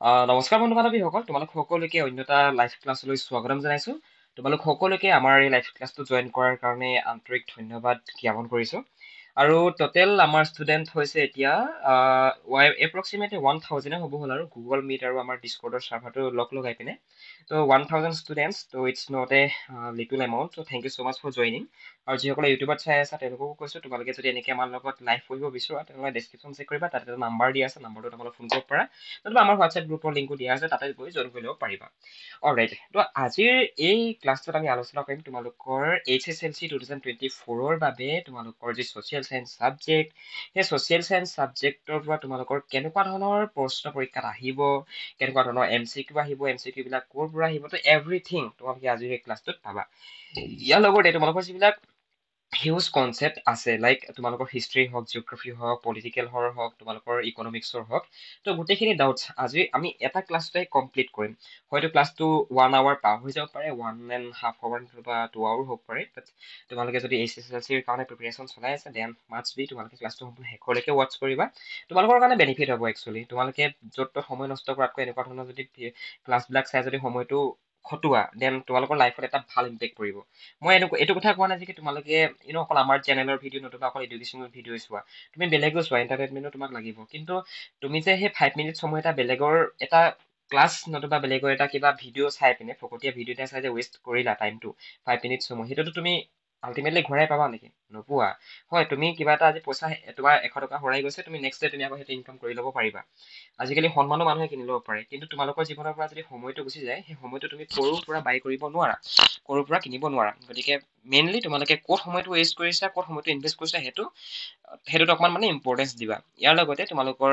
নমস্কাৰ বন্ধু বান্ধৱীসকল, তোমালোক সকলোকে অন্য এটা লাইভ ক্লাছলৈ স্বাগতম জনাইছো। তোমালোক সকলোকে আমাৰ এই লাইভ ক্লাছটো জইন কৰাৰ কাৰণে আন্তৰিক ধন্যবাদ জ্ঞাপন কৰিছো। আৰু টোটেল আমাৰ ষ্টুডেণ্ট হৈছে এতিয়া এপ্ৰক্সিমেটলি 1000 হ'ব হ'ল আৰু গুগল মিট আৰু আমাৰ ডিস্কৰ্ডৰ ছাৰ্ভাৰটো লগাই পিনে। ত' 1000 ষ্টুডেণ্টছ, ত' it's not a little amount. ত' thank you so much for joining. আৰু যিসকলে ইউটিউবত চাই আছা তেওঁলোককো কৈছো, তোমালোকে যদি এনেকৈ আমাৰ লগত লাইভ পঢ়িব বিচৰা তেনেহ'লে ডেছক্ৰিপশ্যন চেক কৰিবা, তাতে এটা নাম্বাৰ দিয়া আছে, নাম্বাৰটো তোমালোক ফোন কৰিব পাৰা। নতুবা আমাৰ হোৱাটছএপ গ্ৰুপৰ লিংকো দিয়া আছে, তাতে গৈ জইন কৰি ল'ব পাৰিবা। অলৰাইট, তো আজিৰ এই ক্লাছটোত আমি আলোচনা কৰিম তোমালোকৰ HSLC 2024ৰ বাবে তোমালোকৰ যি ছ'চিয়েল চায়েন্স ছাবজেক্ট, সেই ছ'চিয়েল চায়েন্স ছাবজেক্টৰ পৰা তোমালোকৰ কেনেকুৱা ধৰণৰ প্ৰশ্ন পৰীক্ষাত আহিব, কেনেকুৱা ধৰণৰ MCQ আহিব, MCQ বিলাক ক'ৰ পৰা আহিব, তো এভৰিথিং তোমালোকে আজিৰ এই ক্লাছটোত পাবা। ইয়াৰ লগতে তোমালোকৰ যিবিলাক হিউজ কনচেপ্ট আছে, লাইক তোমালোকৰ হিষ্ট্ৰী হওক, জিঅ'গ্ৰাফী হওক, পলিটিকেল হওক, তোমালোকৰ ইকনমিক্সৰ হওক, তো গোটেইখিনি ডাউটছ আজি আমি এটা ক্লাছতে কমপ্লিট কৰিম। হয়তো ক্লাছটো 1 আৱাৰ পাৰ হৈ যাব পাৰে, 1.5 আৱাৰ বা 2 আৱাৰ হ'ব পাৰে। তোমালোকে যদি HSLCৰ কাৰণে প্ৰিপেৰেশ্যন চলাই আছে, দেন মাষ্ট বি তোমালোকে ক্লাছটো শেষলৈকে ৱাটচ কৰিবা। তোমালোকৰ কাৰণে বেনিফিট হ'ব একচুৱেলি। তোমালোকে য'ত ত'ত সময় নষ্ট কৰাতকৈ এনেকুৱা ধৰণৰ যদি ক্লাছবিলাক চাই যদি সময়টো খটোৱা, দেন তোমালোকৰ লাইফত এটা ভাল ইম্পেক্ট পৰিব। মই এইটো কথা কোৱা নাই যে তোমালোকে অকল আমাৰ চেনেলৰ ভিডিঅ' নতুবা অকল এডুকেশ্যনেল ভিডিঅ' চোৱা, তুমি বেলেগো চোৱা, এণ্টাৰটেইনমেণ্টো তোমাক লাগিব। কিন্তু তুমি যে সেই 5 মিনিট সময় এটা বেলেগৰ এটা ক্লাছ নতুবা বেলেগৰ এটা কিবা ভিডিঅ' চাই পিনে, ফকতীয়া ভিডিঅ' এটা চাই যে ৱেষ্ট কৰিলা টাইমটো 5 মিনিট সময়, সেইটোতো তুমি আল্টিমেটলি ঘূৰাই পাবা নেকি? নোপোৱা। হয়, তুমি কিবা এটা আজি পইচা তোমাৰ 100 টকা হেৰাই গৈছে, তুমি নেক্সট ডে তুমি আকৌ সেইটো ইনকাম কৰি ল'ব পাৰিবা। আজিকালি সন্মানো মানুহে কিনি ল'ব পাৰে, কিন্তু তোমালোকৰ জীৱনৰ পৰা যদি সময়টো গুচি যায়, সেই সময়টো তুমি ক'ৰ পৰা বাই কৰিব নোৱাৰা, ক'ৰ পৰা কিনিব নোৱাৰা। গতিকে মেইনলি তোমালোকে ক'ত সময়টো ৱেষ্ট কৰিছা, ক'ত সময়টো ইনভেষ্ট কৰিছা, সেইটোত অকণমান মানে ইম্পৰ্টেঞ্চ দিবা। ইয়াৰ লগতে তোমালোকৰ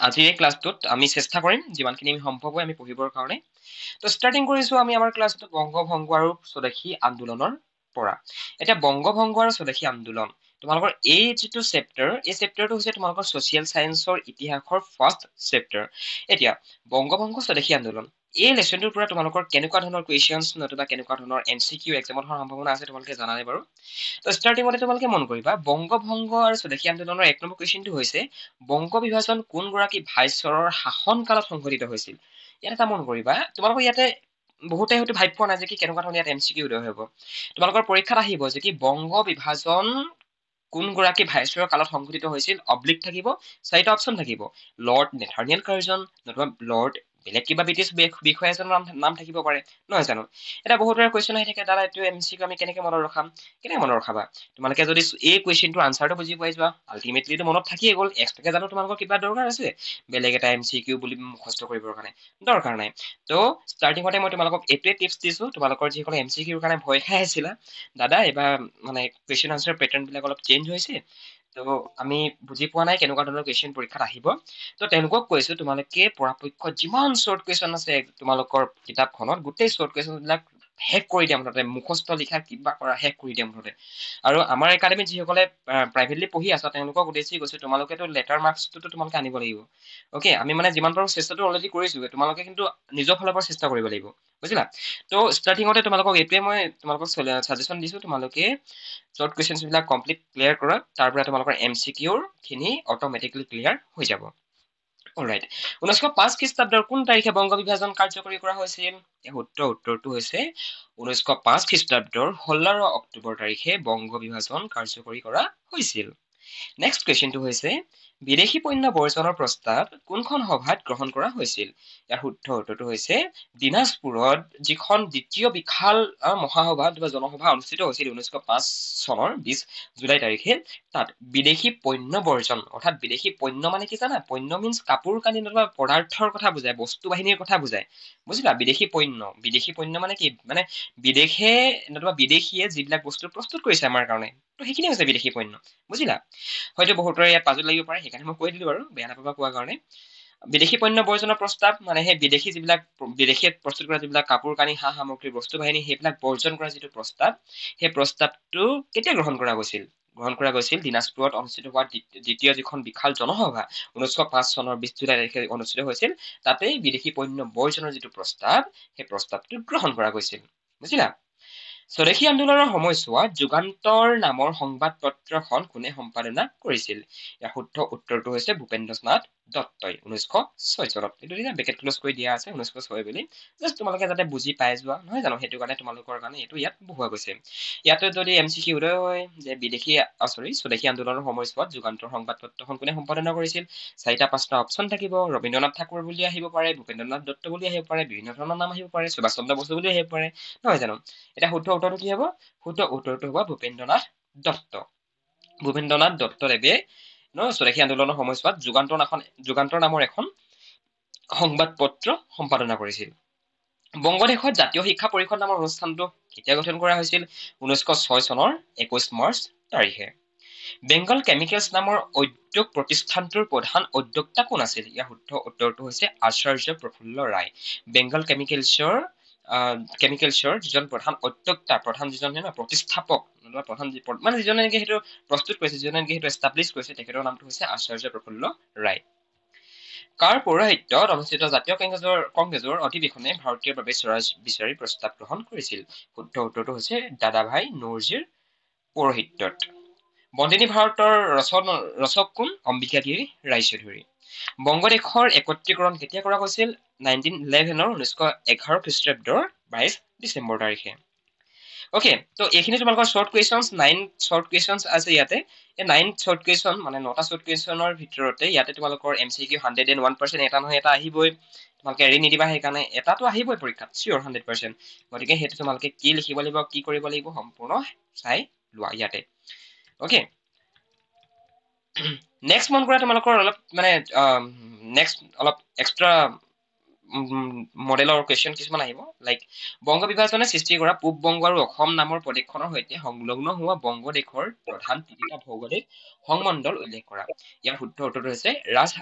আজিৰ এই ক্লাছটোত আমি চেষ্টা কৰিম যিমানখিনি সম্ভৱ হয় আমি পঢ়িবৰ কাৰণে। তো ষ্টাৰ্টিং কৰিছো আমি আমাৰ ক্লাছটো বংগভংগ আৰু স্বদেশী আন্দোলনৰ পৰা। এতিয়া বংগভংগ আৰু স্বদেশী আন্দোলন, তোমালোকৰ এই যিটো চেপ্টাৰ, এই চেপ্টাৰটো হৈছে তোমালোকৰ ছচিয়েল চায়েন্সৰ ইতিহাসৰ ফাৰ্ষ্ট চেপ্টাৰ। এতিয়া বংগভংগ স্বদেশী আন্দোলন, এই লেচনটোৰ পৰা তোমালোকৰ কেনেকুৱা ধৰণৰ কুৱেশ্যনছ নতুবা কেনেকুৱা ধৰণৰ MCQ এক্সামত হোৱাৰ সম্ভাৱনা আছে তোমালোকে জানানে বাৰু? তো ষ্টাৰ্টিঙতে তোমালোকে মন কৰিবা, বংগভংগ আৰু স্বদেশী আন্দোলনৰ 1 নম্বৰ কুৱেশ্যনটো হৈছে বংগ বিভাজন কোনগৰাকী ভাইচৰৰ শাসন কালত সংঘটিত হৈছিল? ইয়াত এটা মন কৰিবা, তোমালোকৰ ইয়াতে বহুতে হয়তো ভাবি পোৱা নাই যে কেনেকুৱা ধৰণৰ ইয়াত MCQ উদয় হ'ব। তোমালোকৰ পৰীক্ষাত আহিব যে বংগ বিভাজন কোনগৰাকী ভাইচৰৰ কালত সংঘটিত হৈছিল, অব্লিক থাকিব, 4টা অপশ্যন থাকিব। লৰ্ড নেথানিয়েল কাৰ্জন, নতুবা লৰ্ড বেলেগ কিবা ব্ৰিটিছ বিষয়া এজনৰ নাম থাকিব পাৰে, নহয় জানো? এটা বহুতৰে কুৱেশ্যন আহি থাকে, দাদা এইটো MCQ আমি কেনেকে মনত ৰখাম? কেনেকে মনত ৰখাবা? তোমালোকে যদি এই কুৱেশ্যনটোৰ আনচাৰটো বুজি পাই যোৱা, আল্টিমেটলিটো মনত থাকিয়ে গ'ল। এক্সট্ৰাকে জানো তোমালোকৰ কিবা দৰকাৰ আছে বেলেগ এটা MCQ বুলি মুখস্থ কৰিবৰ কাৰণে? দৰকাৰ নাই। তো ষ্টাৰ্টিঙতে মই তোমালোকক এইটোৱে টিপছ দিছো, তোমালোকৰ যিসকলে MCQৰ কাৰণে ভয় খাই আছিলা, দাদা এইবাৰ মানে কুৱেশ্যন আনচাৰ পেটাৰ্ণ বিলাক অলপ চেঞ্জ হৈছে, তো আমি বুজি পোৱা নাই কেনেকুৱা ধৰণৰ কুৱেশ্যন পৰীক্ষাত আহিব। তো তেওঁলোকক কৈছো, তোমালোকে পৰাপক্ষত যিমান শ্বৰ্ট কুৱেশ্যন আছে তোমালোকৰ কিতাপখনত, গোটেই শ্বৰ্ট কুৱেশ্যন বিলাক শেষ কৰি দিয়া মুঠতে, মুখস্থ লিখা কিবা কৰা শেষ কৰি দিয়া মুঠতে। আৰু আমাৰ একাডেমীত যিসকলে প্ৰাইভেটলি পঢ়ি আছা তেওঁলোকক উদ্দেশ্যি গৈছে, তোমালোকেতো লেটাৰ মাৰ্কছটোতো তোমালোকে আনিব লাগিব। অ'কে, আমি মানে যিমান পাৰো চেষ্টাটো অলৰেডি কৰিছো, তোমালোকে কিন্তু নিজৰ ফালৰ পৰা চেষ্টা কৰিব লাগিব, বুজিলা? তো ষ্টাৰ্টিঙতে তোমালোকক এইটোৱে মই তোমালোকক ছাজেশ্যন দিছো, তোমালোকে শ্বৰ্ট কুৱেশ্যনছ বিলাক কমপ্লিট ক্লিয়াৰ কৰা, তাৰ পৰা তোমালোকৰ MCQৰ খিনি অট'মেটিকলি ক্লিয়াৰ হৈ যাব। অলৰাইট, 1905 খ্ৰীষ্টাব্দৰ কোন তাৰিখে বংগ বিভাজন কাৰ্যকৰী কৰা হৈছিল? উত্তৰটো হৈছে 1905 খ্ৰীষ্টাব্দৰ 16 অক্টোবৰ তাৰিখে বংগ বিভাজন কাৰ্যকৰী কৰা হৈছিল। নেক্সট কুৱেশ্যনটো হৈছে, বিদেশী পণ্য বৰ্জনৰ প্ৰস্তাৱ কোনখন সভাত গ্ৰহণ কৰা হৈছিল? ইয়াৰ শুদ্ধ উত্তৰটো হৈছে দিনাজপুৰত যিখন দ্বিতীয় বিশাল মহাসভা বা জনসভা অনুষ্ঠিত হৈছিল 1905 চনৰ 20 জুলাই তাৰিখে, তাত বিদেশী পণ্য বৰ্জন, অৰ্থাৎ বিদেশী পণ্য মানে কি জানা? পণ্য মিনচ কাপোৰ কানি নতুবা পদাৰ্থৰ কথা বুজায়, বস্তু বাহিনীৰ কথা বুজায়, বুজিলা? বিদেশী পণ্য মানে কি? মানে বিদেশে নতুবা বিদেশীয়ে যিবিলাক বস্তু প্ৰস্তুত কৰিছে আমাৰ কাৰণে, তো সেইখিনি হৈছে বিদেশী পণ্য, বুজিলা? হয়তো বহুতৰে ইয়াত পাজল লাগিব পাৰে, সেইকাৰণে মই কৈ দিলো বাৰু, বেয়া নাপাবা কোৱাৰ কাৰণে। বিদেশী পণ্য বৰ্জনৰ প্ৰস্তাৱ মানে সেই বিদেশীয়ে প্ৰস্তুত কৰা যিবিলাক কাপোৰ কানি, সা সামগ্ৰী, বস্তু বাহিনী, সেইবিলাক বৰ্জন কৰা যিটো প্ৰস্তাৱ, সেই প্ৰস্তাৱটো কেতিয়া গ্ৰহণ কৰা গৈছিল? গ্ৰহণ কৰা গৈছিল দিনাজপুৰত অনুষ্ঠিত হোৱা দ্বিতীয় যিখন বিশাল জনসভা 1905 চনৰ 20 জুলাই তাৰিখে অনুষ্ঠিত হৈছিল, তাতেই বিদেশী পণ্য বৰ্জনৰ যিটো প্ৰস্তাৱ, সেই প্ৰস্তাৱটো গ্ৰহণ কৰা গৈছিল, বুজিলা? স্বদেশী আন্দোলনৰ সময়ছোৱাত যুগান্তৰ নামৰ সংবাদ পত্ৰখন কোনে সম্পাদনা কৰিছিল? ইয়াৰ শুদ্ধ উত্তৰটো হৈছে ভূপেন্দ্ৰনাথ দত্তই 1906 চনত এইটো এতিয়া ব্ৰেকেট ক্লোজ কৰি দিয়া আছে 1906 বুলি জাষ্ট তোমালোকে যাতে বুজি পাই যোৱা নহয় জানো সেইটো কাৰণে তোমালোকৰ কাৰণে এইটো ইয়াত বহুৱা গৈছে ইয়াতে যদি MCQ উদয় হয় যে বিদেশী স্বদেশী আন্দোলনৰ সময়ছোৱাত যুগান্তৰ সংবাদপত্ৰখন কোনে সম্পাদনা কৰিছিল 4টা 5টা অপচন থাকিব ৰবীন্দ্ৰনাথ ঠাকুৰ বুলি আহিব পাৰে ভূপেন্দ্ৰনাথ দত্ত বুলি আহিব পাৰে বিভিন্ন ধৰণৰ নাম আহিব পাৰে সুভাষ চন্দ্ৰ বসু বুলি আহিব পাৰে নহয় জানো এটা শুদ্ধ উত্তৰটো কি হ'ব শুদ্ধ উত্তৰটো হ'ব ভূপেন্দ্ৰনাথ দত্ত ভূপেন্দ্ৰনাথ দত্তদেৱে স্বদেশী আন্দোলনৰ সময়ছোৱাত যুগান্তৰ নামৰ এখন সংবাদ পত্ৰ সম্পাদনা কৰিছিল বংগদেশত জাতীয় শিক্ষা পৰিষদ নামৰ অনুষ্ঠানটো কেতিয়া গঠন কৰা হৈছিল 1906 চনৰ 21 মাৰ্চ তাৰিখে বেংগল কেমিকেলছ নামৰ উদ্যোগ প্ৰতিষ্ঠানটোৰ প্ৰধান উদ্যোক্তা কোন আছিল ইয়াৰ শুদ্ধ উত্তৰটো হৈছে আচাৰ্য প্ৰফুল্ল ৰায় বেংগল কেমিকেলছৰ যিজন প্ৰধান উদ্যোক্তা প্ৰধান যিজন প্ৰতিষ্ঠাপক প্ৰধান মানে যিজনে নেকি সেইটো প্ৰস্তুত কৰিছে যিজনে নেকি সেইটো এষ্টাব্লিছ কৰিছে তেখেতৰ নামটো হৈছে আচাৰ্য প্ৰফুল্ল ৰায় কাৰ পৌৰোহিত্যত অনুষ্ঠিত জাতীয় কংগ্ৰেছৰ অধিৱেশনে ভাৰতীয়ৰ বাবে স্বৰাজ বিচাৰি প্ৰস্তাৱ গ্ৰহণ কৰিছিল শুদ্ধ উত্তৰটো হৈছে দাদাভাই নৌৰজিৰ পৌৰোহিত্যত বন্দিনী ভাৰতৰ ৰচক কোন অম্বিকাগিৰি ৰায়চৌধুৰী বংগদেশৰ একত্ৰীকৰণ কেতিয়া কৰা হৈছিল 1911 খ্ৰীষ্টাব্দৰ 22 ডিচেম্বৰ তাৰিখে ওকে তো এইখিনি তোমালোকৰ শৰ্ট কুৱেশ্যনছ 9 শৰ্ট কুৱেশ্যনছ আছে ইয়াতে এই 9 শৰ্ট কুৱেশ্যন মানে 9টা শৰ্ট কুৱেশ্যনৰ ভিতৰতে ইয়াতে তোমালোকৰ MCQ 101% এটা নহয় এটা আহিবই তোমালোকে এৰি নিদিবা সেইকাৰণে এটাতো আহিবই পৰীক্ষাত চিয়ৰ 100% গতিকে সেইটো তোমালোকে কি লিখিব লাগিব কি কৰিব লাগিব সম্পূৰ্ণ চাই লোৱা ইয়াতে ওকে নেক্সট মন কৰা তোমালোকৰ অলপ মানে নেক্সট অলপ এক্সট্ৰা মডেলৰ কুৱেশ্যন কিছুমান আহিব লাইক বংগ বিভাজনে সৃষ্টি কৰা পূব বংগ আৰু অসম নামৰ প্ৰদেশখনৰ সৈতে সংলগ্ন হোৱা বংগদেশৰ প্ৰধান তিনিটা ভৌগোলিক সংমণ্ডল উল্লেখ কৰা ইয়াৰ শুদ্ধ উত্তৰটো হৈছে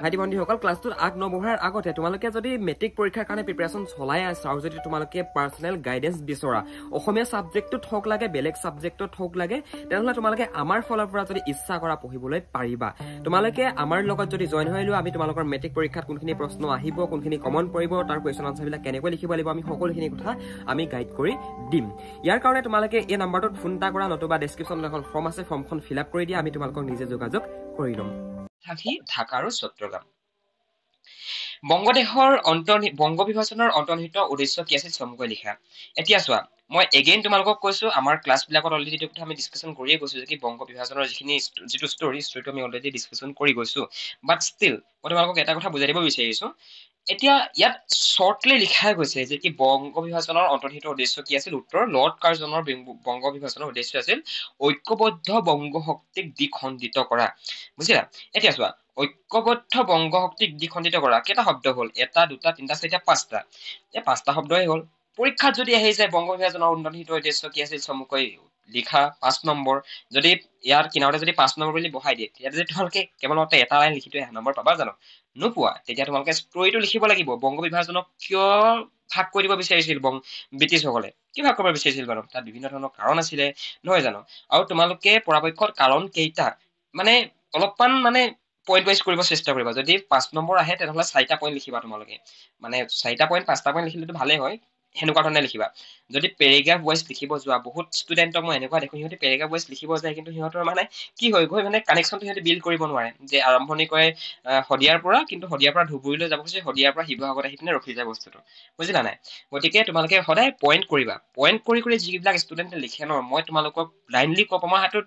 ভাইটি বন্ধুসকল ক্লাছটোত আগ নবঢ়াৰ আগতে তোমালোকে যদি মেট্ৰিক পৰীক্ষাৰ কাৰণে প্ৰিপাৰেশ্যন চলাই আছা আৰু যদি তোমালোকে পাৰ্চনেল গাইডেন্স বিচৰা অসমীয়া ছাবজেক্টটোত হওক লাগে বেলেগ ছাবজেক্টত হওক লাগে তেনেহ'লে তোমালোকে আমাৰ ফালৰ পৰা যদি ইচ্ছা কৰা পঢ়িবলৈ পাৰিবা তোমালোকে আমাৰ লগত যদি জইন হৈ লোৱা আমি তোমালোকৰ মেট্ৰিক পৰীক্ষাত কোনখিনি প্ৰশ্ন আহিব কোনখিনি কমন পৰিব তাৰ কুৱেশ্যন আনচাৰবিলাক কেনেকৈ লিখিব লাগিব আমি সকলোখিনি কথা আমি গাইড কৰি দিম ইয়াৰ কাৰণে তোমালোকে এই নম্বৰটোত ফোন এটা কৰা নতুবা ডেছক্ৰিপশ্যনত এখন ফৰ্ম আছে ফৰ্মখন ফিল আপ কৰি দিয়া আমি তোমালোকক নিজে যোগাযোগ কৰি ল'ম ঢাকা আৰু চট্টগ্ৰাম বংগ বিভাজনৰ অন্তৰ্নিহিত উদ্দেশ্য কি আছিল চমুকৈ লিখা এতিয়া চোৱা মই এগেইন তোমালোকক কৈছো আমাৰ ক্লাছবিলাকত অলৰেডি এইটো কথা আমি ডিছকাশ্যন কৰিয়ে গৈছো যে কি বংগ বিভাজনৰ যিটো ষ্টৰিটো আমি অলৰেডি ডিছকাশ্যন কৰি গৈছো বাট ষ্টিল মই তোমালোকক এটা কথা বুজাই দিব বিচাৰিছো এতিয়া ইয়াত শ্বৰ্টলি লিখাই গৈছে যে কি বংগ বিভাজনৰ অন্তৰ্নিহিত উদ্দেশ্য কি আছিল উত্তৰ লৰ্ড কাৰ্জনৰ বংগ বিভাজনৰ উদ্দেশ্য আছিল ঐক্যবদ্ধ বংগ শক্তিক দ্বিখণ্ডিত কৰা বুজিলা এতিয়া চোৱা ঐক্যবদ্ধ বংগ শক্তিক দ্বিখণ্ডিত কৰা কেইটা শব্দ হ'ল এটা দুটা তিনিটা চাৰিটা পাঁচটা এই পাঁচটা শব্দই হ'ল পৰীক্ষাত যদি আহি যায় বংগ বিভাজনৰ অন্তৰ্নিহিত উদ্দেশ্য কি আছিল চমুকৈ লিখা 5 নম্বৰ যদি ইয়াৰ কিনাৰতে যদি 5 নম্বৰ বুলি বহাই দিয়ে তেতিয়া যদি তোমালোকে কেৱলতে এটা লাইন লিখি থৈ 1 নম্বৰ পাবা জানো নোপোৱা তেতিয়া তোমালোকে ষ্টৰিটো লিখিব লাগিব বংগ বিভাজনক কিয় ভাগ কৰি দিব বিচাৰিছিল ব্ৰিটিছসকলে কি ভাগ কৰিব বিচাৰিছিল বাৰু তাত বিভিন্ন ধৰণৰ কাৰণ আছিলে নহয় জানো আৰু তোমালোকে পৰাপক্ষত কাৰণ কেইটা মানে অলপমান মানে পইণ্ট ৱাইজ কৰিব চেষ্টা কৰিবা যদি 5 নম্বৰ আহে তেনেহ'লে 4টা পইণ্ট লিখিবা তোমালোকে মানে 4টা পইণ্ট 5টা পইণ্ট লিখিলেতো ভালেই হয় সেনেকুৱা ধৰণে লিখিবা যদি পেৰেগ্ৰাফ ৱাইজ লিখিব যোৱা বহুত ষ্টুডেণ্টক মই এনেকুৱা দেখোঁ সিহঁতে পেৰেগ্ৰাফ ৱাইজ লিখিব যায় কিন্তু সিহঁতৰ মানে কি হৈ গৈ মানে কানেকশ্যনটো সিহঁতে বিল্ড কৰিব নোৱাৰে যে আৰম্ভণি কৰে শদিয়াৰ পৰা কিন্তু শদিয়াৰ পৰা ধুবুৰীলৈ যাব খুজিছে শদিয়াৰ পৰা শিৱসাগৰত আহি পিনে ৰখি যায় বস্তুটো বুজিলা নাই গতিকে তোমালোকে সদায় পইণ্ট কৰিবা পইণ্ট কৰি কৰি যিবিলাক ষ্টুডেণ্টে লিখে ন মই তোমালোকক ব্লাইণ্ডলি ক'ব মই হাতত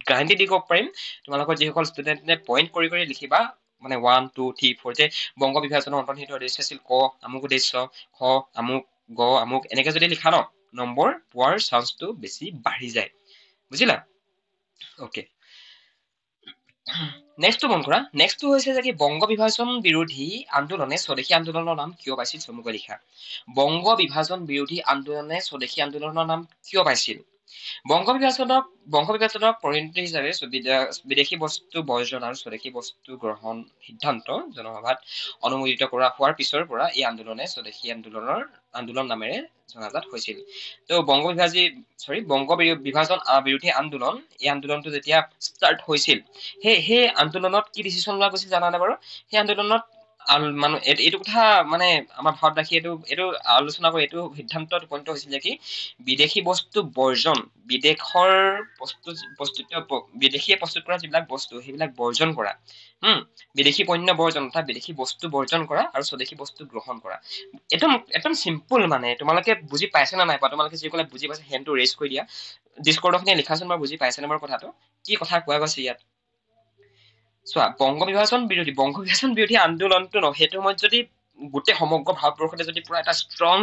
গ্ৰাইণ্ডলি দি ক'ব পাৰিম তোমালোকৰ যিসকল ষ্টুডেণ্টে পইণ্ট কৰি কৰি লিখিবা মানে 1 2 3 4 যে বংগ বিভাজনৰ অন্তৰ্নিহিত উদ্দেশ্য আছিল ক আমুক উদ্দেশ্য খ আমুক গ আমুক এনেকে যদি লিখা ন নম্বৰ পোৱাৰ চান্সটো বেছি বাঢ়ি যায় বুজিলা ওকে নেক্সটটো মন কৰা নেক্সটটো হৈছে যে কি বংগ বিভাজন বিৰোধী আন্দোলনে স্বদেশী আন্দোলনৰ নাম কিয় পাইছিল চমুকৈ লিখা বংগ বিভাজন বিৰোধী আন্দোলনে স্বদেশী আন্দোলনৰ নাম কিয় পাইছিল বংগ বিভাজনক পৰিণতি হিচাপে বিদেশী বস্তু বৰ্জন আৰু স্বদেশী বস্তু গ্ৰহণ সিদ্ধান্ত জনসভাত অনুমোদিত কৰা হোৱাৰ পিছৰ পৰা এই আন্দোলনে স্বদেশী আন্দোলন নামেৰে জনাজাত হৈছিল তো বংগ বিভাজন বিৰোধী আন্দোলন এই আন্দোলনটো যেতিয়া ষ্টাৰ্ট হৈছিল সেই আন্দোলনত কি ডিচিশ্যন লোৱা গৈছিল জানানে বাৰু সেই আন্দোলনত মানে এইটো কথা মানে আমাৰ ভাৰতবাসী এইটো আলোচনা কৰি এইটো সিদ্ধান্তত উপনীত হৈছিল যে কি বিদেশী বস্তু বৰ্জন, বিদেশৰ বিদেশীয়ে প্ৰস্তুত কৰা যিবিলাক বস্তু সেইবিলাক বৰ্জন কৰা, হম বিদেশী পণ্য বৰ্জন অৰ্থাৎ বিদেশী বস্তু বৰ্জন কৰা আৰু স্বদেশী বস্তু গ্ৰহণ কৰা। একদম একদম চিম্পুল মানে তোমালোকে বুজি পাইছা নে নাই পোৱা? তোমালোকে যিসকলে বুজি পাইছে হেণ্ডটো ৰেজ কৰি দিয়া, ডিছকৰ্ডত লিখাচোন বাৰু বুজি পাইছে নে বাৰু কথাটো, কি কথা কোৱা গৈছে ইয়াত। চোৱা বংগ বিভাজন বিৰোধী আন্দোলনটো ন সেইটো সময়ত যদি গোটেই সমগ্ৰ ভাৰতবৰ্ষতে যদি পুৰা এটা ষ্ট্ৰং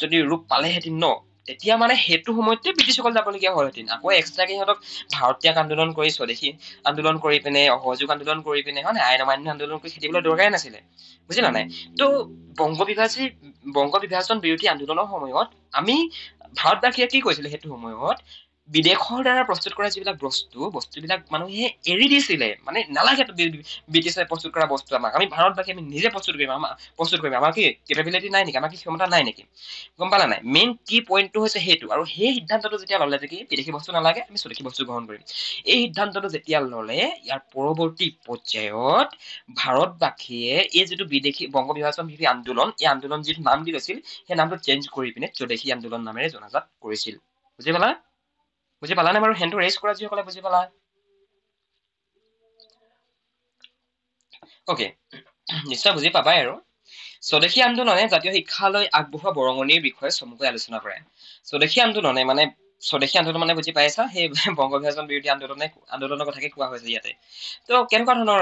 যদি ৰূপ পালেহেঁতেন ন, তেতিয়া মানে সেইটো সময়তে ব্ৰিটিছসকল যাবলগীয়া হলহেঁতেন। আকৌ এক্সট্ৰাকে সিহঁতক ভাৰতীয় আন্দোলন কৰি স্বদেশী আন্দোলন কৰি পিনে অসহযোগ আন্দোলন কৰি পিনে হয় নাই আইন অমান্য আন্দোলন কৰি খেদিবলৈ দৰকাৰে নাছিলে, বুজিলা নাই। তো বংগ বিভাজন বিৰোধী আন্দোলনৰ সময়ত আমি ভাৰতবাসীয়ে কি কৈছিলে সেইটো সময়ত বিদেশৰ দ্বাৰা প্ৰস্তুত কৰা যিবিলাক বস্তুবিলাক মানুহে এৰি দিছিলে, মানে নালাগে ব্ৰিটিছে প্ৰস্তুত কৰা বস্তু আমাক, আমি ভাৰতবাসী আমি নিজে প্ৰস্তুত কৰিম। আমাৰ কি কেপাবিলিটি নাই নেকি, আমাৰ কি ক্ষমতা নাই নেকি? গম পালা নাই? মেইন কি পইণ্টটো হৈছে সেইটো। আৰু সেই সিদ্ধান্তটো যেতিয়া ললে যে কি বিদেশী বস্তু নালাগে আমি স্বদেশী বস্তু গ্ৰহণ কৰিম, এই সিদ্ধান্তটো যেতিয়া ললে ইয়াৰ পৰৱৰ্তী পৰ্যায়ত ভাৰতবাসীয়ে এই যিটো বিদেশী বংগ বিভাজন বিৰোধী আন্দোলন, এই আন্দোলন যিটো নাম দি লৈছিল সেই নামটো চেঞ্জ কৰি পিনে স্বদেশী আন্দোলন নামেৰে জনাজাত কৰিছিল। বুজি পালা? বুজি পালা নে বাৰু? হেণ্ডটো ৰেজ কৰা যিসকলে বুজি পালা। অকে, নিশ্চয় বুজি পাবাই আৰু। স্বদেশী আন্দোলনে জাতীয় শিক্ষালৈ আগবঢ়োৱা বৰঙণিৰ বিষয়ে চমুকৈ আলোচনা কৰে। স্বদেশী আন্দোলনে মানে স্বদেশী আন্দোলন মানে বুজি পাইছা, সেই বংগ বিভাজন বিৰোধী আন্দোলনৰ কথাকে কোৱা হৈছে ইয়াতে। তো কেনেকুৱা ধৰণৰ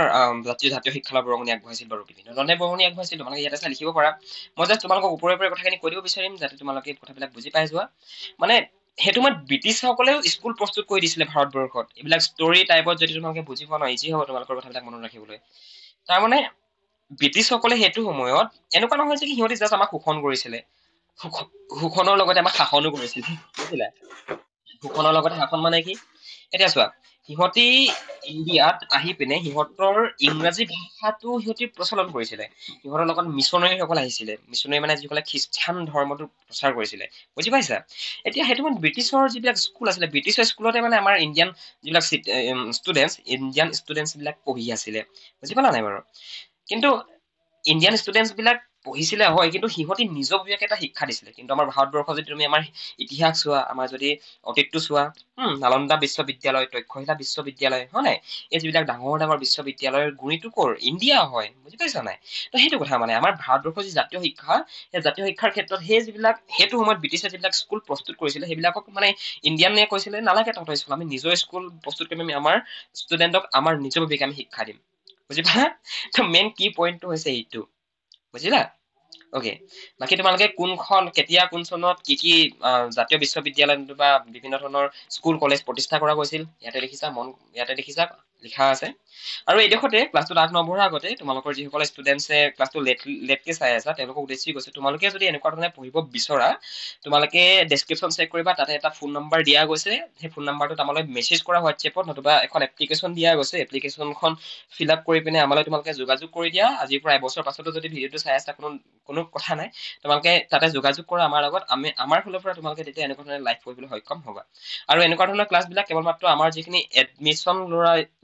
জাতীয় শিক্ষালৈ বৰঙণি আগবঢ়াইছিল বাৰু? বিভিন্ন ধৰণে বৰঙণি আগবঢ়াইছিল, তোমালোকে ইয়াতে চাই লিখিব পাৰা। মই জাষ্ট তোমালোকক ওপৰে ওপৰে কথাখিনি কৈ দিব বিচাৰিম যাতে তোমালোকে কথাবিলাক বুজি পাই যোৱা। মানে সেইটো সময়ত ব্ৰিটিছসকলেও স্কুল প্ৰস্তুত কৰি দিছিলে ভাৰতবৰ্ষত। এইবিলাক ষ্টৰী টাইপত যদি তোমালোকে বুজি পোৱা ন, ইজি হ'ব তোমালোকৰ কথাবিলাক মনত ৰাখিবলৈ। তাৰমানে ব্ৰিটিছসকলে সেইটো সময়ত এনেকুৱা নহয় যে সিহঁতে জাষ্ট আমাক শোষণ কৰিছিলে, শোষণৰ লগতে আমাক শাসনো কৰিছিলে, বুজিলা। শোষণৰ লগতে শাসন মানে কি, এতিয়া চোৱা সিহঁতি ইণ্ডিয়াত আহি পিনে সিহঁতৰ ইংৰাজী ভাষাটো সিহঁতি প্ৰচলন কৰিছিলে। সিহঁতৰ লগত মিছনেৰীসকল আহিছিলে, মিছনেৰী মানে যিসকলে খ্ৰীষ্টান ধৰ্মটো প্ৰচাৰ কৰিছিলে, বুজি পাইছা। এতিয়া সেইটো সময়ত ব্ৰিটিছৰ যিবিলাক স্কুল আছিলে, ব্ৰিটিছৰ স্কুলতে মানে আমাৰ ইণ্ডিয়ান যিবিলাক ষ্টুডেন্টছ বিলাক পঢ়ি আছিলে, বুজি পালা নাই বাৰু। কিন্তু ইণ্ডিয়ান ষ্টুডেন্টছ বিলাক পঢ়িছিলে হয়, কিন্তু সিহঁতি নিজবীয়াকে এটা শিক্ষা দিছিলে। কিন্তু আমাৰ ভাৰতবৰ্ষ যদি তুমি আমাৰ ইতিহাস চোৱা, আমাৰ যদি অতীতটো চোৱা, নালন্দা বিশ্ববিদ্যালয়, তক্ষশিলা বিশ্ববিদ্যালয় হয় নাই, এই যিবিলাক ডাঙৰ ডাঙৰ বিশ্ববিদ্যালয়ৰ গুৰিটো কৰ ইণ্ডিয়া হয়, বুজি পাইছা নাই। তো সেইটো কথা মানে আমাৰ ভাৰতবৰ্ষৰ যি জাতীয় শিক্ষা, সেই জাতীয় শিক্ষাৰ ক্ষেত্ৰত সেইটো সময়ত ব্ৰিটিছে যিবিলাক স্কুল প্ৰস্তুত কৰিছিলে সেইবিলাকক মানে ইণ্ডিয়ানে কৈছিলে নালাগে তহঁতৰ স্কুল, আমি নিজৰ স্কুল প্ৰস্তুত কৰিম, আমি আমাৰ ষ্টুডেণ্টক আমাৰ নিজৰভাৱে আমি শিক্ষা দিম, বুজি পালা। তো মেইন কি পইণ্টটো হৈছে এইটো, বুজিলা। অকে, বাকী তোমালোকে কোনখন কেতিয়া কোন চনত কি কি জাতীয় বিশ্ববিদ্যালয় বা বিভিন্ন ধৰণৰ স্কুল কলেজ প্ৰতিষ্ঠা কৰা গৈছিল ইয়াতে দেখিছা লিখা আছে। আৰু এইডোখৰতে ক্লাছটোত আগ নবঢ়াৰ আগতে তোমালোকৰ যিসকলে ষ্টুডেণ্টছে ক্লাছটো লেটকে চাই আছা তেওঁলোকক উদ্দেশ্যি গৈছে, তোমালোকে যদি এনেকুৱা ধৰণে পঢ়িব বিচৰা তোমালোকে ডেছক্ৰিপশ্যন চেক কৰিবা, তাতে এটা ফোন নম্বৰ দিয়া গৈছে। সেই ফোন নম্বৰটোত আমালৈ মেছেজ কৰা হোৱাটছএপত, নতুবা এখন এপ্লিকেশ্যন দিয়া গৈছে, এপ্লিকেশ্যনখন ফিল আপ কৰি পিনে আমালৈ তোমালোকে যোগাযোগ কৰি দিয়া। আজিৰ পৰা এবছৰ পাছতো যদি ভিডিঅ'টো চাই আছা কোনো কথা নাই, তোমালোকে তাতে যোগাযোগ কৰা আমাৰ লগত, আমাৰ ফালৰ পৰা তোমালোকে তেতিয়া এনেকুৱা ধৰণে লাইভ কৰিবলৈ সক্ষম হ'বা। আৰু এনেকুৱা ধৰণৰ ক্লাছবিলাক কেৱল মাত্ৰ আমাৰ যিখিনি এডমিশ্যন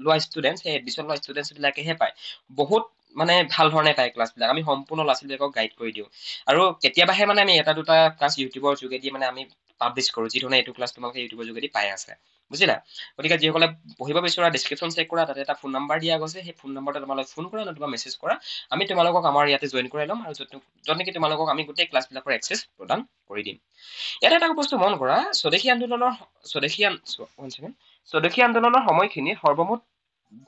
লোৱা ষ্টুডেণ্ট, সেই এডমিশ্যন লোৱা ষ্টুডেণ্টছ বিলাকেহে পায়। বহুত মানে ভাল ধৰণে পায় ক্লাছবিলাক, আমি সম্পূৰ্ণ ল'ৰা ছোৱালীবিলাকক গাইড কৰি দিওঁ। আৰু কেতিয়াবাহে মানে আমি এটা দুটা ক্লাছ ইউটিউবৰ যোগেদি মানে আমি পাব্লিছ কৰোঁ, যি ধৰণে এইটো ক্লাছ তোমালোকে ইউটিউবৰ যোগেদি পাই আছে, বুজিলা। গতিকে যিসকলে পঢ়িব বিচৰা ডেছক্ৰিপশ্যন চেক কৰা, তাতে এটা ফোন নম্বৰ দিয়া গৈছে, সেই ফোন নম্বৰতে তোমালোক ফোন কৰা নতুবা মেছেজ কৰা, আমি তোমালোকক আমাৰ ইয়াতে জইন কৰাই ল'ম, আৰু য'ত নেকি তোমালোকক আমি গোটেই ক্লাছবিলাকৰ এক্সেছ প্ৰদান কৰি দিম। ইয়াত এটা বস্তু মন কৰা, স্বদেশী আন্দোলনৰ সময়খিনিত সৰ্বমুঠ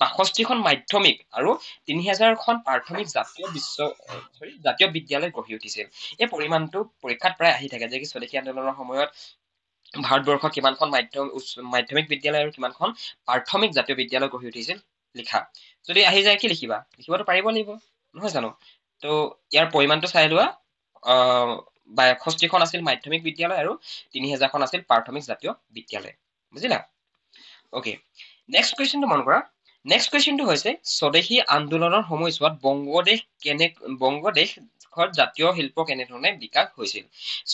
৬২খন মাধ্যমিক আৰু ৩০০০খন প্ৰাথমিক জাতীয় বিদ্যালয় গঢ়ি উঠিছিল। এই পৰিমাণটো পৰীক্ষাত প্ৰায় আহি থাকে যে কি স্বদেশী আন্দোলনৰ সময়ত ভাৰতবৰ্ষত কিমানখন মাধ্যমিক বিদ্যালয় আৰু কিমানখন প্ৰাথমিক জাতীয় বিদ্যালয় গঢ়ি উঠিছিল লিখা। যদি আহি যায় কি লিখিবা? লিখিবতো পাৰিব লাগিব, নহয় জানো? তো ইয়াৰ পৰিমাণটো চাই লোৱা, ৬২খন আছিল মাধ্যমিক বিদ্যালয় আৰু ৩০০০খন আছিল প্ৰাথমিক জাতীয় বিদ্যালয়, বুজিলা। অকে, নেক্সট কুৱেশ্যনটো মন কৰা। নেক্সট কুৱেশ্যনটো হৈছে স্বদেশী আন্দোলনৰ সময়ছোৱাত বংগদেশত জাতীয় শিল্প কেনেধৰণে বিকাশ হৈছিল?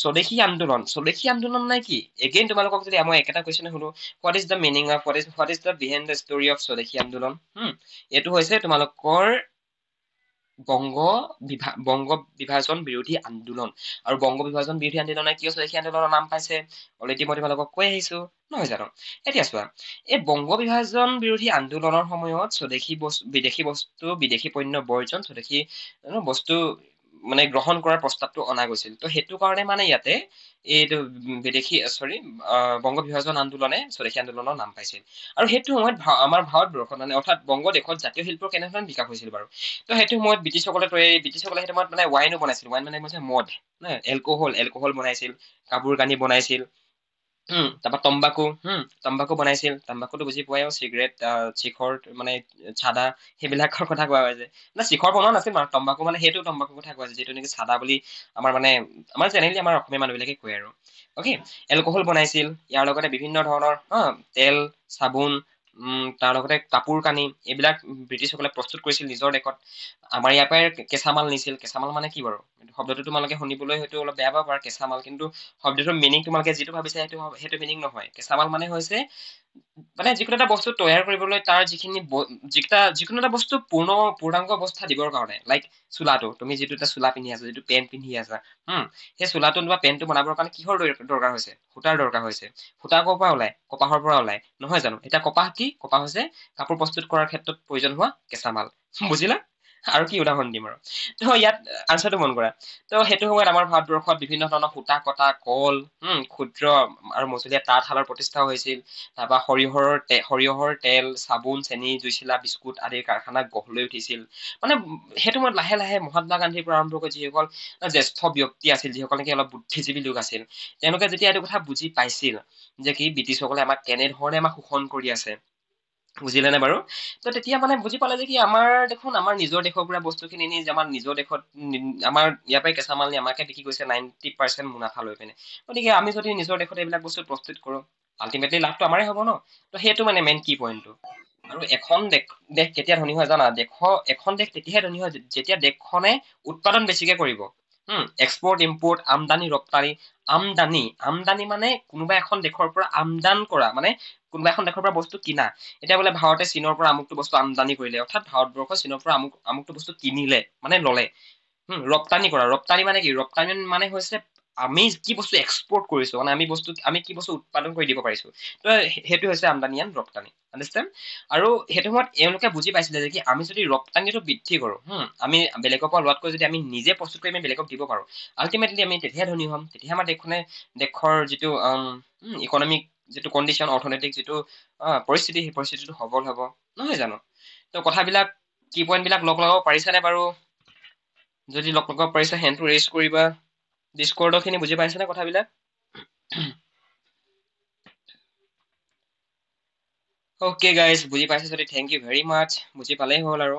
স্বদেশী আন্দোলন মানে কি? এগেইন তোমালোকক যদি মই একেটা কুৱেশ্যনে সুধো, what is the meaning of what is the behind the story of স্বদেশী আন্দোলন? এইটো হৈছে তোমালোকৰ বংগ বিভাজন বিৰোধী আন্দোলন। আৰু বংগ বিভাজন বিৰোধী আন্দোলনে কিয় স্বদেশী আন্দোলনৰ নাম পাইছে? অলৰেডি মই তোমালোকক কৈ আহিছো, নহয় জানো? এতিয়া চোৱা, এই বংগ বিভাজন বিৰোধী আন্দোলনৰ সময়ত স্বদেশী বিদেশী বস্তু, বিদেশী পণ্য বৰ্জন, স্বদেশী বস্তু মানে গ্ৰহণ কৰাৰ প্ৰস্তাৱটো অনা গৈছিল। তো সেইটো কাৰণে মানে ইয়াতে এইটো বংগ বিভাজন আন্দোলনে স্বদেশী আন্দোলনৰ নাম পাইছিল। আৰু সেইটো সময়ত আমাৰ ভাৰতবৰ্ষত মানে অৰ্থাৎ বংগ দেশত জাতীয় শিল্পৰ কেনেধৰণৰ বিকাশ হৈছিল বাৰু? তো সেইটো সময়ত ব্ৰিটিছসকলে সেইটো সময়ত মানে ৱাইনো বনাইছিল। ৱাইন মানে হৈছে মদ, এলকহল বনাইছিল, কাপোৰ কানি বনাইছিল। তাৰপৰা তম্বাকু বনাইছিল। তম্বাকুটো বুজি পোৱাই, চিগাৰেট, শিখৰ মানে চাদা, সেইবিলাকৰ কথা কোৱা হৈছে। না, শিখৰ বনোৱা নাছিল মানে, তম্বাকু মানে সেইটো তম্বাকুৰ কথা কোৱা হৈছে, যিটো নেকি চাদা বুলি আমাৰ জেনেৰেলি আমাৰ অসমীয়া মানুহবিলাকে কয় আৰু। অকে, এলকহল বনাইছিল। ইয়াৰ লগতে বিভিন্ন ধৰণৰ তেল, চাবোন, তাৰ লগতে কাপোৰ কানি, এইবিলাক ব্ৰিটিছসকলে প্ৰস্তুত কৰিছিল নিজৰ দেশত। আমাৰ ইয়াৰ পৰাই কেঁচা মাল নিছিল। কেঁচা মাল মানে কি বাৰু? শব্দটো তোমালোকে শুনিবলৈ হয়তো অলপ বেয়া পাব পাৰা, কেঁচা মাল, কিন্তু শব্দটোৰ মিনিং তোমালোকে যিটো ভাবিছা সেইটো মিনিং নহয়। কেঁচা মাল মানে হৈছে মানে যিকোনো এটা বস্তু তৈয়াৰ কৰিবলৈ তাৰ যিকোনো এটা বস্তু পূৰ্ণাংগ অৱস্থা দিবৰ কাৰণে, লাইক চোলাটো, তুমি যিটো এটা চোলা পিন্ধি আছা, যিটো পেণ্ট পিন্ধি আছা, সেই চোলাটো বা পেণ্টটো বনাবৰ কাৰণে কিহৰ দৰকাৰ হৈছে? সূতাৰ দৰকাৰ হৈছে। সূতা ক'ৰ পৰা ওলাই? কপাহৰ পৰা ওলাই, নহয় জানো? এতিয়া কপাহ কি? কপাহ হৈছে কাপোৰ প্ৰস্তুত কৰাৰ ক্ষেত্ৰত প্ৰয়োজন হোৱা কেঁচা মাল। বুজিলা? আৰু কি উদাহৰণ দিম আৰু? তো ইয়াত আনচাৰটো মন কৰা। তো সেইটো সময়ত আমাৰ ভাৰতবৰ্ষত বিভিন্ন ধৰণৰ সূতা কটা কল, ক্ষুদ্ৰ আৰু মজলীয়া তাঁতশালৰ প্ৰতিষ্ঠা হৈছিল। তাৰপৰা সৰিয়হৰ তেল, চাবোন, চেনি, জুইচিলা, বিস্কুট আদিৰ কাৰখানা গঢ় লৈ উঠিছিল। মানে সেইটো সময়ত লাহে লাহে মহাত্মা গান্ধীৰ পৰা আৰম্ভ কৰি যিসকল জ্যেষ্ঠ ব্যক্তি আছিল, যিসকল নেকি অলপ বুদ্ধিজীৱী লোক আছিল, তেওঁলোকে যেতিয়া এইটো কথা বুজি পাইছিল যে কি ব্ৰিটিছসকলে কেনেধৰণে আমাক শোষণ কৰি আছে, বুজিলে নে বাৰু? তো তেতিয়া মানে বুজি পালে যে কি আমাৰ নিজৰ দেশৰ পৰা বস্তুখিনি নি আমাৰ নিজৰ দেশত আমাৰ ইয়াৰ পৰাই কেঁচা মাল নি আমাকে বিক্ৰী কৰিছে 90% মুনাফা লৈ পিনে। গতিকে আমি যদি নিজৰ দেশত এইবিলাক বস্তু প্ৰস্তুত কৰো, আল্টিমেটলি লাভটো আমাৰে হ'ব ন? তো সেইটো মানে মেইন কি পইণ্টটো। আৰু এখন দেশ কেতিয়া ধনী হয় জানা? এখন দেশ তেতিয়াহে ধনী হয় যেতিয়া দেশখনে উৎপাদন বেছিকে কৰিব। এক্সপৰ্ট, ইম্পৰ্ট, আমদানি, ৰপ্তানি। আমদানি মানে কোনোবা এখন দেশৰ পৰা আমদান কৰা, মানে কোনোবা এখন দেশৰ পৰা বস্তু কিনা। এতিয়া বোলে ভাৰতে চীনৰ পৰা আমুকটো বস্তু আমদানি কৰিলে, অৰ্থাৎ ভাৰতবৰ্ষ চীনৰ পৰা আমুকটো বস্তু কিনিলে, মানে ললে। ৰপ্তানি কৰা, ৰপ্তানি মানে কি? ৰপ্তানি মানে হৈছে আমি কি বস্তু এক্সপৰ্ট কৰিছো, মানে আমি কি বস্তু উৎপাদন কৰি দিব পাৰিছো। তো সেইটো হৈছে আমদানি এণ্ড ৰপ্তানি। আণ্ডাৰষ্টেণ্ড? আৰু সেইটো সময়ত এওঁলোকে বুজি পাইছিলে যে কি আমি যদি ৰপ্তানিটো বৃদ্ধি কৰো, আমি বেলেগৰ পৰা লোৱাতকৈ যদি আমি নিজে প্ৰস্তুত কৰি আমি বেলেগক দিব পাৰো, আল্টিমেটলি আমি তেতিয়াহে ধনী হ'ম। তেতিয়াহে আমাৰ দেশৰ যিটো ইকনমিক যিটো কণ্ডিশ্যন, অৰ্থনৈতিক যিটো পৰিস্থিতি, সেই পৰিস্থিতিটো সবল হ'ব, নহয় জানো? তো কথাবিলাক, কি পইণ্ট বিলাক লগাব পাৰিছানে বাৰু? যদি লগাব পাৰিছা, হেণ্ডটো ৰেইজ কৰিবা। ডিছকৰ্ডৰ খিনি বুজি পাইছানে কথাবিলাক? অ'কে গাইজ, বুজি পাইছে যদি থেংক ইউ ভেৰি মাছ। বুজি পালেই হ'ল আৰু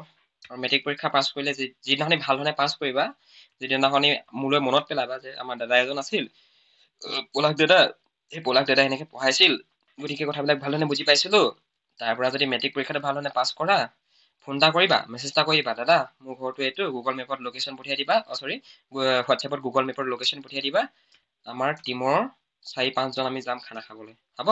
মেট্ৰিক পৰীক্ষা পাছ কৰিলে যিদিনাখনি ভাল ধৰণে পাছ কৰিবা, যিদিনাখনি মোলৈ মনত পেলাবা যে আমাৰ দাদা এজন আছিল, পলাশ দাদা, সেই পলাশ দাদাই এনেকে পঢ়াইছিল, গতিকে কথাবিলাক ভাল ধৰণে বুজি পাইছিলো। তাৰ পৰা যদি মেট্ৰিক পৰীক্ষাটো ভাল ধৰণে পাছ কৰা, ফোন এটা কৰিবা, মেছেজ এটা কৰিবা, দাদা মোৰ ঘৰটো এইটো, গুগল মেপত লোকেশ্যন পঠিয়াই দিবা, হোৱাটছএপত গুগল মেপৰ লোকেশ্যন পঠিয়াই দিবা। আমাৰ টিমৰ 4-5 জন আমি যাম খানা খাবলৈ, হ'ব?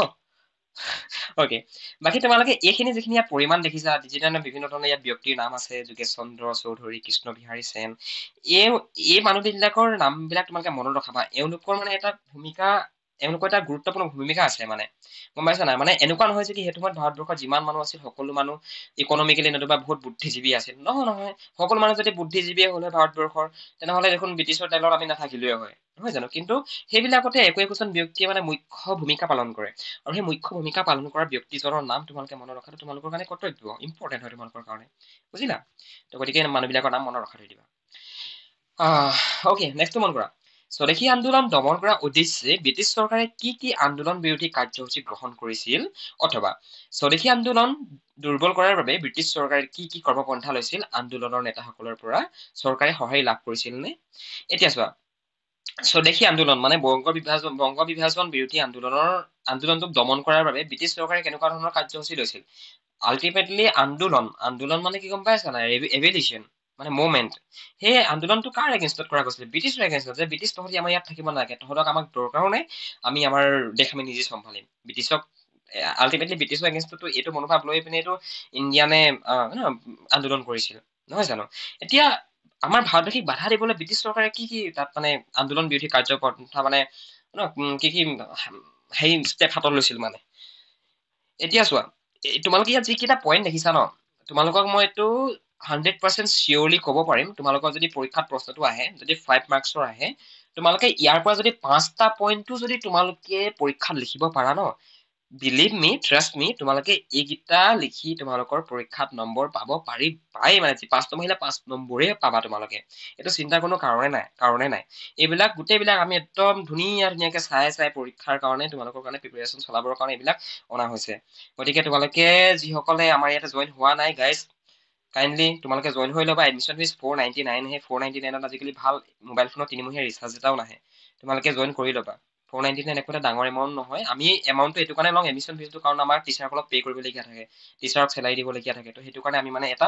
অকে, বাকী তোমালোকে এইখিনি যিখিনি ইয়াত পৰিমাণ দেখিছা, যিধৰণে বিভিন্ন ধৰণৰ ইয়াত ব্যক্তিৰ নাম আছে, যোগেশ চন্দ্ৰ চৌধুৰী, কৃষ্ণ বিহাৰী সেন, এই এই মানুহবিলাকৰ নামবিলাক তোমালোকে মনত ৰখাবা। এওঁলোকৰ মানে এওঁলোকৰ এটা গুৰুত্বপূৰ্ণ ভূমিকা আছে মানে, গম পাইছা নাই? মানে এনেকুৱা নহয় যে কি সেইটো সময়ত ভাৰতবৰ্ষত যিমান মানুহ আছিল, সকলো মানুহ ইকনমিকেলি নতুবা বহুত বুদ্ধিজীৱী আছিল। নহয়, সকলো মানুহ যদি বুদ্ধিজীৱীয়ে হল হয় ভাৰতবৰ্ষৰ, তেনেহলে দেখোন ব্ৰিটিছৰ তেলত আমি নাথাকিলোৱে হয়, নহয় জানো? কিন্তু সেইবিলাকতে একোজন ব্যক্তিয়ে মানে মুখ্য ভূমিকা পালন কৰে। আৰু সেই মুখ্য ভূমিকা পালন কৰা ব্যক্তিজনৰ নাম তোমালোকে মনত ৰখাটো তোমালোকৰ কাৰণে কৰ্তব্য, ইম্পৰ্টেণ্ট হয় তোমালোকৰ কাৰণে, বুজিলা? তো গতিকে মানুহবিলাকৰ নাম মনত ৰখাই থৈ দিবা। অকে, নেক্সটটো মন কৰা। স্বদেশী আন্দোলন দমন কৰাৰ উদ্দেশ্যে ব্ৰিটিছ চৰকাৰে কি কি আন্দোলন বিৰোধী কাৰ্যসূচী গ্ৰহণ কৰিছিল, অথবা স্বদেশী আন্দোলন দুৰ্বল কৰাৰ বাবে ব্ৰিটিছ চৰকাৰে কি কি কৰ্মপন্থা লৈছিল, আন্দোলনৰ নেতাসকলৰ পৰা চৰকাৰে সঁহাৰি লাভ কৰিছিল নে? এতিয়া চোৱা, স্বদেশী আন্দোলন মানে বংগ বিভাজন বিৰোধী আন্দোলনটোক দমন কৰাৰ বাবে ব্ৰিটিছ চৰকাৰে কেনেকুৱা ধৰণৰ কাৰ্যসূচী লৈছিল? আল্টিমেটলি আন্দোলন মানে কি গম পাইছা নাই? এভিলিউচন মানে মুভমেণ্ট। সেই আন্দোলনটো কাৰ এগেইনষ্টত কৰা গৈছিল? ব্ৰিটিছৰ এগেইনষ্টত, যে ব্ৰিটিছ তহঁতি আমাৰ ইয়াত থাকিব নালাগে, তহঁতক আমাক দৰকাৰো নাই, আমি আমাৰ দেশ আমি নিজে চম্ভালিম। আল্টিমেটলি ব্ৰিটিছৰ এগেইনষ্টতো এইটো মনোভাৱ লৈ পিনে এইটো ইণ্ডিয়ানে আন্দোলন কৰিছিল, নহয় জানো? এতিয়া আমাৰ ভাৰতবাসীক বাধা দিবলৈ ব্ৰিটিছ চৰকাৰে কি কি তাত মানে আন্দোলন বিৰোধী কাৰ্যপন্থা মানে কি কি হেৰি ষ্টেপ হাতত লৈছিল মানে। এতিয়া চোৱা, তোমালোকে ইয়াত যিকেইটা পইণ্ট দেখিছা ন, তোমালোকক মই এইটো 100% চিয়ৰলি ক'ব পাৰিম, তোমালোকৰ যদি পৰীক্ষাত প্ৰশ্নটো আহে, যদি 5 মাৰ্কছৰ আহে, তোমালোকে ইয়াৰ পৰা যদি 5টা পইণ্টটো যদি তোমালোকে পৰীক্ষাত লিখিব পাৰা ন, বিলিভ মি, ট্ৰাষ্ট মি, তোমালোকে এইকেইটা লিখি তোমালোকৰ পৰীক্ষাত নম্বৰ পাব পাই মানে 5 নম্বৰ আহিলে 5 নম্বৰে পাবা তোমালোকে। এইটো চিন্তাৰ কোনো কাৰণে নাই। এইবিলাক গোটেইবিলাক আমি একদম ধুনীয়াকে চাই পৰীক্ষাৰ কাৰণে তোমালোকৰ কাৰণে প্ৰিপেৰেশ্যন চলাবৰ কাৰণে এইবিলাক অনা হৈছে। গতিকে তোমালোকে যিসকলে আমাৰ ইয়াতে জইন হোৱা নাই গাইজ, কাইণ্ডলি তোমালোকে জইন হৈ ল'বা। এডমিশ্যন ফিজ 499 হে। 499ত আজিকালি ভাল মোবাইল ফোনৰ 3 মহীয়া ৰিচাৰ্জ এটাও নাহে। তোমালোকে জইন কৰি ল'বা। 499 একো এটা ডাঙৰ এমাউণ্ট নহয়। আমি এমাউণ্টটো এইটো কাৰণে লওঁ, এডমিশ্যন ফিজটো, কাৰণ আমাৰ টিচাৰসকলক পে' কৰিবলগীয়া থাকে, টিচাৰক চেলাৰী দিবলগীয়া থাকে। তো সেইটো কাৰণে আমি মানে এটা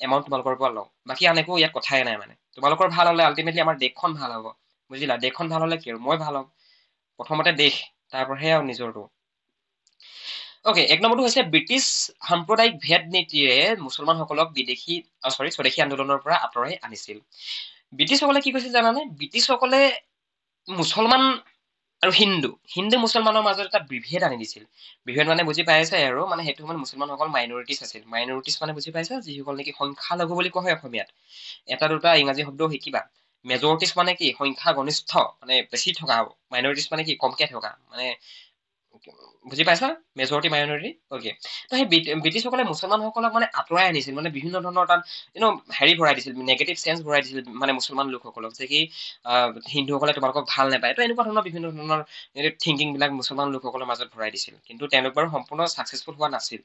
এমাউণ্ট তোমালোকৰ পৰা লওঁ। বাকী আন একো ইয়াত কথাই নাই মানে। তোমালোকৰ ভাল হ'লে আল্টিমেটলি আমাৰ দেশখন ভাল হ'ব। বুজিলা? দেশখন ভাল হ'লে কি আৰু মই ভাল হ'ম। প্ৰথমতে দেশ, তাৰপৰাহে আৰু নিজৰটো। অকে, 1 নম্বৰটো হৈছে ব্ৰিটিছ সাম্প্ৰদায়িক ভেদ নীতিৰে মুছলমানসকলক স্বদেশী আন্দোলনৰ পৰা আঁতৰাই আনিছিল। ব্ৰিটিছসকলে কি কৈছিল জানানে? ব্ৰিটিছসকলে মুছলমান আৰু হিন্দু মুছলমানৰ মাজত এটা বিভেদ আনি দিছিল। বিভেদ মানে বুজি পাইছে আৰু, মানে সেইটো সময়ত মুছলমানসকল মাইনৰিটিছ আছিল। মাইনৰিটিছ মানে বুজি পাইছা? যিসকল নেকি সংখ্যালঘু বুলি কোৱা হয় অসমীয়াত। এটা দুটা ইংৰাজী শব্দও শিকিবা। মেজৰিটিছ মানে কি? সংখ্যাগৰিষ্ঠ, মানে বেছি থকা। মাইনৰিটিছ মানে কি? কমকে থকা। মানে বুজি পাইছা? Majority minority. অকে, তো সেই ব্ৰিটিছসকলে মুছলমানসকলক মানে আঁতৰাই আনিছিল, মানে বিভিন্ন ধৰণৰ তাত হেৰি ভৰাই দিছিল, নেগেটিভ চেঞ্চ ভৰাই দিছিল মানে মুছলমান লোকসকলক, যে কি হিন্দুসকলে তোমালোকক ভাল নাপায়। তো এনেকুৱা ধৰণৰ বিভিন্ন ধৰণৰ থিংকিং বিলাক মুছলমান লোকসকলৰ মাজত ভৰাই দিছিল। কিন্তু তেওঁলোক বাৰু সম্পূৰ্ণ ছাকচেছফুল হোৱা নাছিল।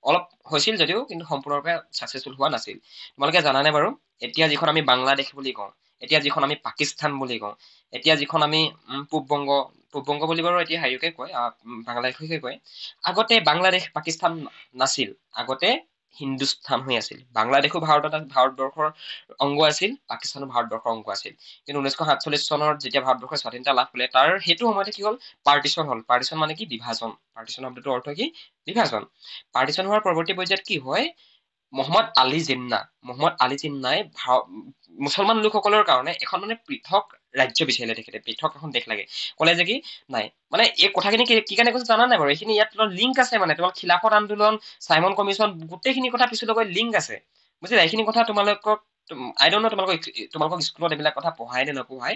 অলপ হৈছিল যদিও কিন্তু সম্পূৰ্ণৰূপে ছাকচেছফুল হোৱা নাছিল। তোমালোকে জানানে বাৰু, এতিয়া যিখন আমি বাংলাদেশ বুলি কওঁ, এতিয়া যিখন আমি পাকিস্তান বুলি কওঁ, এতিয়া যিখন আমি পূব বংগ বুলি বাৰু এতিয়া হেৰিকে কয়, বাংলাদেশকে কয়। আগতে বাংলাদেশ পাকিস্তান নাছিল, আগতে হিন্দুস্তান হৈ আছিল। বাংলাদেশো ভাৰতবৰ্ষৰ অংগ আছিল, পাকিস্তানো ভাৰতবৰ্ষৰ অংগ আছিল। কিন্তু 1947 চনত যেতিয়া ভাৰতবৰ্ষৰ স্বাধীনতা লাভ কৰিলে, তাৰ সেইটো সময়তে কি হ'ল, পাৰ্টিশ্যন হ'ল। পাৰ্টিশ্যন মানে কি? বিভাজন। পাৰ্টিশ্যন শব্দটোৰ অৰ্থ কি? বিভাজন। পাৰ্টিশ্যন হোৱাৰ পৰৱৰ্তী পৰ্যায়ত কি হয়, মহম্মদ আলী জিন্নাই মুছলমান লোকসকলৰ কাৰণে এখন মানে পৃথক ৰাজ্য বিচাৰিলে। তেখেতে পৃথক এখন দেশ লাগে, ক'লে যে কি নাই, মানে এই কথাখিনি কি কাৰণে কৈছে জানা নাই বাৰু? এইখিনি ইয়াত লিংক আছে, মানে তোমার খিলাফত আন্দোলন, চাইমন কমিশ্যন, গোটেইখিনি কথা পিছলৈ লিংক আছে। বুজিলা? এইখিনি কথা তোমালোকক আই ডোন্ট নো তোমালোকক স্কুলত এইবিলাক কথা পঢ়াই নে নপঢ়াই,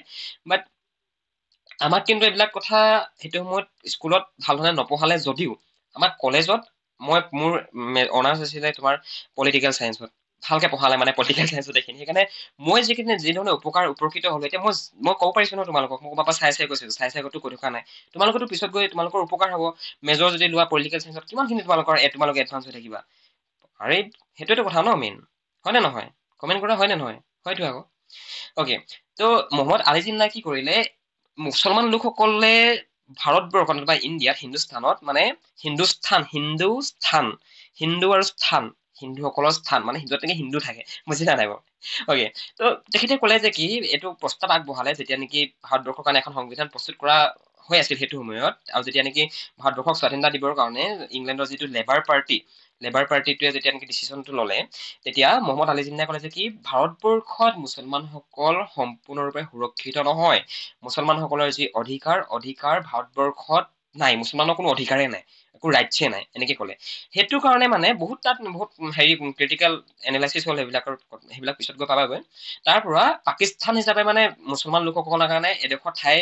বাট আমাক কিন্তু এইবিলাক কথা সেইটো সময়ত স্কুলত ভালদৰে নপঢ়ালে যদিও আমাক কলেজত, মোৰ অনাৰ্ছ আছিলে তোমাৰ পলিটিকেল চায়েন্সত, ভালকে পঢ়ালে মানে পলিটিকেল চায়েন্সত এইখিনি। সেইকাৰণে মই যি ধৰণে উপকৃত হলো, এতিয়া মই ক'ব পাৰিছো ন তোমালোকক, মই ক'ৰবাৰ পৰা চাই কৈছো, চাই কৈ থকা নাই। তোমালোকতো পিছত গৈ তোমালোকৰ উপকাৰ হ'ব। মেজৰ যদি লোৱা পলিটিকেল চায়েন্সত, কিমানখিনি তোমালোকে এডভান্স হৈ থাকিবা। আৰে সেইটোৱেটো কথা ন মেইন, হয় নে নহয়? কমেণ্ট কৰা হয় নে নহয়? হয়তো আকৌ। অকে, তো মহম্মদ আলী জিন্নাই কি কৰিলে, মুছলমান লোকসকলে ভাৰতবৰ্ষত বা ইণ্ডিয়াত, হিন্দুস্থানত মানে হিন্দু আৰু স্থান, হিন্দুসকলৰ স্থান মানে য'ত নেকি হিন্দু থাকে, বুজিলা নাই বাৰু? অকে, তো তেখেতে ক'লে যে কি, এইটো প্ৰস্তাৱ আগবঢ়ালে যেতিয়া নেকি ভাৰতবৰ্ষৰ কাৰণে এখন সংবিধান প্ৰস্তুত কৰা হৈ আছিল সেইটো সময়ত, আৰু যেতিয়া নেকি ভাৰতবৰ্ষক স্বাধীনতা দিবৰ কাৰণে ইংলেণ্ডৰ যিটো লেবাৰ পাৰ্টিটোৱে যেতিয়া নেকি ডিচিশ্যনটো ল'লে, তেতিয়া মহম্মদ আলী জিন্নাই ক'লে যে কি, ভাৰতবৰ্ষত মুছলমানসকল সম্পূৰ্ণৰূপে সুৰক্ষিত নহয়। মুছলমানসকলৰ যি অধিকাৰ ভাৰতবৰ্ষত নাই, মুছলমানৰ কোনো অধিকাৰেই নাই, একো ৰাইটছে নাই, এনেকে ক'লে। সেইটো কাৰণে মানে তাত বহুত হেৰি ক্ৰিটিকেল এনালাইচিছ হ'ল সেইবিলাক পিছত গৈ পাবাগৈ। তাৰ পৰা পাকিস্তান হিচাপে মানে মুছলমান লোকসকলৰ কাৰণে এডোখৰ ঠাই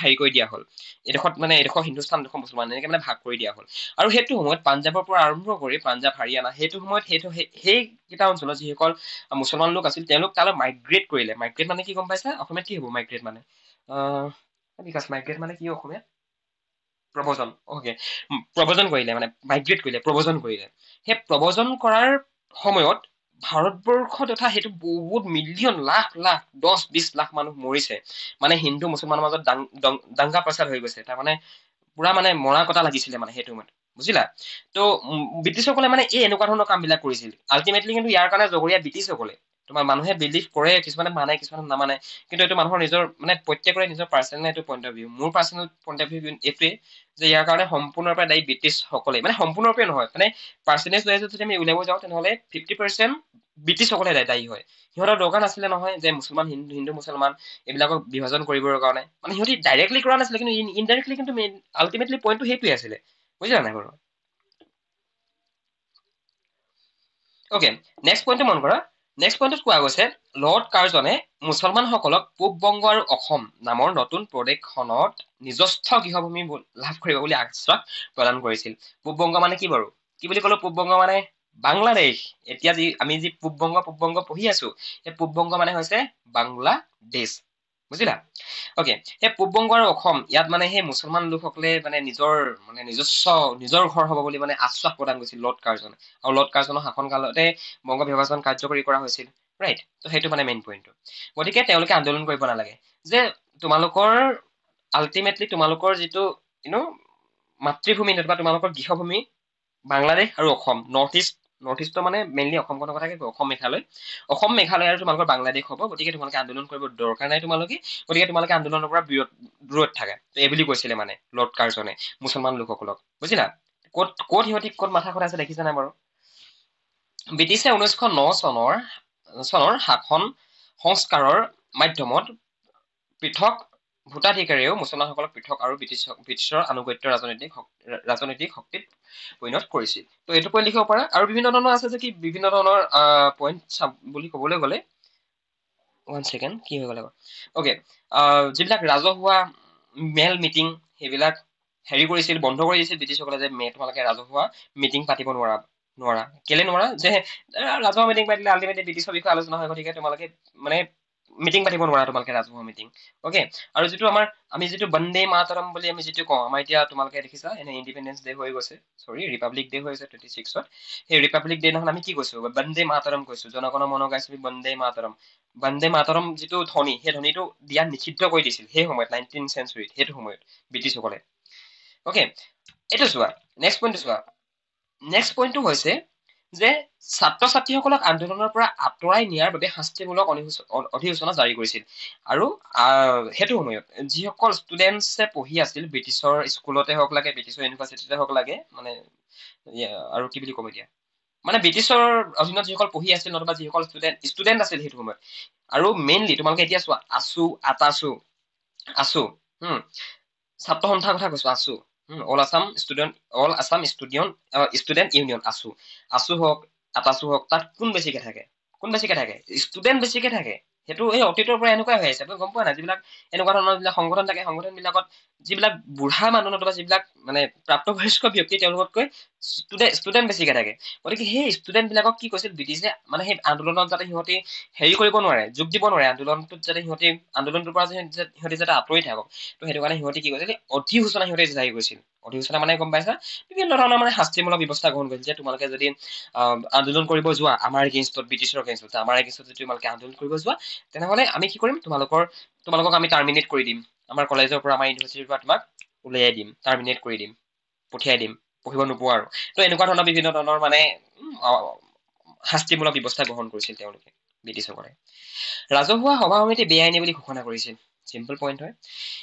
হেৰি কৰি দিয়া হ'ল। এডোখৰ হিন্দুস্তান, এডোখৰ মুছলমান, এনেকে মানে ভাগ কৰি দিয়া হ'ল। আৰু সেইটো সময়ত পাঞ্জাৱৰ পৰা আৰম্ভ কৰি পাঞ্জাৱ, হাৰিয়ানা, সেইটো সময়ত সেইকেইটা অঞ্চলত যিসকল মুছলমান লোক আছিল, তেওঁলোক তালৈ মাইগ্ৰেট কৰিলে। মাইগ্ৰেট মানে কি গম পাইছা? অসমীয়াত কি হ'ব মাইগ্ৰেট মানে? বিকাশ, মাইগ্ৰেট মানে কি অসমীয়াত? প্ৰব্ৰজন। অকে, প্ৰব্ৰজন কৰিলে, মানে মাইগ্ৰেট কৰিলে, প্ৰব্ৰজন কৰিলে। সেই প্ৰব্ৰজন কৰাৰ সময়ত ভাৰতবৰ্ষ তথা সেইটো বহুত মিলিয়ন, লাখ 10-20 লাখ মানুহ মৰিছে। মানে হিন্দু মুছলমানৰ মাজত দাংগা প্ৰচাৰ হৈ গৈছে। তাৰমানে পুৰা মানে মৰা কটা লাগিছিলে মানে সেইটো সময়ত, বুজিলা? তো ব্ৰিটিছসকলে মানে এনেকুৱা ধৰণৰ কাম বিলাক কৰিছিল। আল্টিমেটলি কিন্তু ইয়াৰ কাৰণে জগৰীয়া ব্ৰিটিছসকলে। তোমাৰ মানুহে বিলিভ কৰে, কিছুমানে মানে কিছুমানে নামানে, কিন্তু এইটো মানুহৰ নিজৰ মানে প্ৰত্যেকৰে নিজৰ পাৰ্চনেল এইটো পইণ্ট অফ ভিউ। মোৰ পাৰ্চনেল পইণ্ট অফ ভিউ এইটোৱে যে ইয়াৰ কাৰণে সম্পূৰ্ণৰূপে দায়ী ব্ৰিটিছসকলে, মানে সম্পূৰ্ণৰূপে নহয়, মানে পাৰ্চেন্টেজ ৱাইজত যদি আমি উলিয়াব যাওঁ তেনেহ'লে 50% ব্ৰিটিছসকলে দায়ী হয়। সিহঁতৰ দৰকাৰ নাছিলে নহয় যে মুছলমান হিন্দু মুছলমান এইবিলাকক বিভাজন কৰিবৰ কাৰণে, মানে সিহঁতি ডাইৰেক্টলি কৰা নাছিলে, কিন্তু ইনডাইৰেক্টলি কিন্তু আল্টিমেটলি পইণ্টটো সেইটোৱে আছিলে। বুজিলা নাই বাৰু? অ'কে, নেক্সট পইণ্টটো মন কৰা। নেক্সট পইণ্টত কোৱা গৈছে লৰ্ড কাৰ্জনে মুছলমানসকলক পূব বংগ আৰু অসম নামৰ নতুন প্ৰদেশখনত নিজস্থ গৃহভূমি লাভ কৰিব বুলি আশ্বাস প্ৰদান কৰিছিল। পূব বংগ মানে কি বাৰু? কি বুলি ক'লো? পূব বংগ মানে বাংলাদেশ। এতিয়া আমি যি পূব বংগ পঢ়ি আছো, সেই পূব বংগ মানে হৈছে বাংলাদেশ। বুজিলা? অ'কে, সেই পূব বংগ আৰু অসম ইয়াত মানে সেই মুছলমান লোকসকলে মানে নিজৰ ঘৰ হ'ব বুলি মানে আশ্বাস প্ৰদান কৰিছিল লৰ্ড কাৰ্জনে। আৰু লৰ্ড কাৰ্জনৰ শাসন কালতে বংগ বিভাজন কাৰ্যকৰী কৰা হৈছিল। ৰাইট? ত' সেইটো মানে মেইন পইণ্টটো। গতিকে তেওঁলোকে আন্দোলন কৰিব নালাগে যে তোমালোকৰ আল্টিমেটলি তোমালোকৰ যিটো মাতৃভূমি নতুবা তোমালোকৰ গৃহভূমি বাংলাদেশ আৰু অসম, নৰ্থ ইষ্টৰ মানে মেইনলি অসমখনৰ কথাকে কয়, অসম মেঘালয় আৰু তোমালোকৰ বাংলাদেশ হ'ব। গতিকে তোমালোকে আন্দোলন কৰিব দৰকাৰ নাই গতিকে তোমালোকে আন্দোলনৰ পৰা দূৰত থাকা। এই বুলি কৈছিলে মানে লৰ্ড কাৰ্জনে মুছলমান লোকসকলক। বুজিলা? ক'ত সিহঁতি ক'ত মাথা খটাইছে দেখিছানে বাৰু? ব্ৰিটিছে 1909 চনৰ শাসন সংস্কাৰৰ মাধ্যমত পৃথক ভোটাধিকাৰীয়েও মুছলমানসকলক পৃথক আৰু ব্ৰিটিছৰ আনুগত্য ৰাজনৈতিক শক্তিত পৰিণত কৰিছিল। ত' এইটো পইণ্ট লিখিব পাৰা। আৰু বিভিন্ন ধৰণৰ আছে যে কি বিভিন্ন ধৰণৰ পইণ্ট বুলি ক'বলৈ গ'লে, 1 ছেকেণ্ড, কি হৈ গ'ল? অ'কে, যিবিলাক ৰাজহুৱা মেল মিটিং সেইবিলাক কৰিছিল, বন্ধ কৰি দিছিল ব্ৰিটিছসকলে যে তোমালোকে ৰাজহুৱা মিটিং পাতিব নোৱাৰা। কেলে নোৱাৰা? যে ৰাজহুৱা মিটিং পাতিলে আল্টিমেটলি ব্ৰিটিছৰ বিষয়ে আলোচনা হয়, গতিকে তোমালোকে মানে মিটিং পাতিব নোৱাৰা তোমালোকে ৰাজহুৱা মিটিং। অ'কে, আৰু যিটো আমি যিটো বন্দে মাতৰম বুলি আমি যিটো কওঁ, আমাৰ এতিয়া তোমালোকে দেখিছা এনে ইণ্ডিপেণ্ডেন্স ডে হৈ গৈছে, ৰিপাব্লিক ডে হৈ আছে 26ত। সেই ৰিপাব্লিক ডে দিনাখন আমি কি কৈছো? বন্দে মাতৰম কৈছো, জনগণ মন গাইছো বন্দে মাতৰম। বন্দে মাতৰম যিটো ধ্বনি, সেই ধ্বনিটো দিয়া নিষিদ্ধ কৰি দিছিল সেই সময়ত, 19th চেঞ্চুৰীত, সেইটো সময়ত ব্ৰিটিছসকলে। অ'কে, এইটো চোৱা, নেক্সট পইণ্টটো হৈছে যে ছাত্ৰ ছাত্ৰীসকলক আন্দোলনৰ পৰা আঁতৰাই নিয়াৰ বাবে শাস্তিমূলক অধিসূচনা জাৰি কৰিছিল। আৰু সেইটো সময়ত যিসকল ষ্টুডেণ্টছে পঢ়ি আছিল ব্ৰিটিছৰ স্কুলতে হওক লাগে, ব্ৰিটিছৰ ইউনিভাৰ্চিটিতে হওক লাগে, মানে আৰু কি বুলি ক'ম এতিয়া, মানে ব্ৰিটিছৰ অধীনত যিসকল পঢ়ি আছিল নতুবা যিসকল ষ্টুডেণ্ট আছিল সেইটো সময়ত। আৰু মেইনলি তোমালোকে এতিয়া চোৱা, আছু ছাত্ৰ সন্থাৰ কথা কৈছো, অল আছাম ষ্টুডেণ্ট ইউনিয়ন, আছু হওক আটাছু হওক, তাত কোন বেছিকে থাকে? ষ্টুডেণ্ট বেছিকে থাকে। সেইটো এই অতীতৰ পৰা এনেকুৱাই হৈ আছে, গম পোৱা নাই? যিবিলাক এনেকুৱা ধৰণৰ যিবিলাক সংগঠন থাকে, সংগঠন বিলাকত যিবিলাক বুঢ়া মানুহ নতুবা যিবিলাক মানে প্ৰাপ্তবয়স্ক ব্যক্তি, তেওঁলোকতকৈ ষ্টুডেণ্ট বেছিকে থাকে। গতিকে সেই ষ্টুডেণ্ট বিলাকক কি কৈছিল ব্ৰিটিছে, মানে সেই আন্দোলনত যাতে সিহঁতি কৰিব নোৱাৰে, যোগ দিব নোৱাৰে আন্দোলনটোত, যাতে আন্দোলনটোৰ পৰা সিহঁতি যাতে আঁতৰি থাকক। ত' সেইটো কাৰণে সিহঁতি কি কৰিছিল? অধিসূচনা সিহঁতি জাৰি কৰিছিল। অধিসূচনা মানে গম পাইছা? বিভিন্ন ধৰণৰ মানে শাস্তিমূলক ব্যৱস্থা গ্ৰহণ কৰিছিল, যে তোমালোকে যদি আন্দোলন কৰিব যোৱা আমাৰ এগেইনষ্টত, ব্ৰিটিছৰ এগেইনষ্টত, আমাৰ এগেইনষ্টত যদি তোমালোকে আন্দোলন কৰিব যোৱা, তেনেহ'লে আমি কি কৰিম? তোমালোকক আমি টাৰ্মিনেট কৰি দিম, আমাৰ কলেজৰ পৰা, আমাৰ ইউনিভাৰ্চিটিৰ পৰা তোমাক উলিয়াই দিম, টাৰ্মিনেট কৰি দিম, পঠিয়াই দিম, পঢ়িব নোপোৱা আৰু। ত' এনেকুৱা ধৰণৰ বিভিন্ন ধৰণৰ মানে শাস্তিমূলক ব্যৱস্থা গ্ৰহণ কৰিছিল তেওঁলোকে, ব্ৰিটিছসকলে। ৰাজহুৱা সভা সমিতি বেআইনী বুলি ঘোষণা কৰিছিল। চিম্পল পইণ্ট হয়।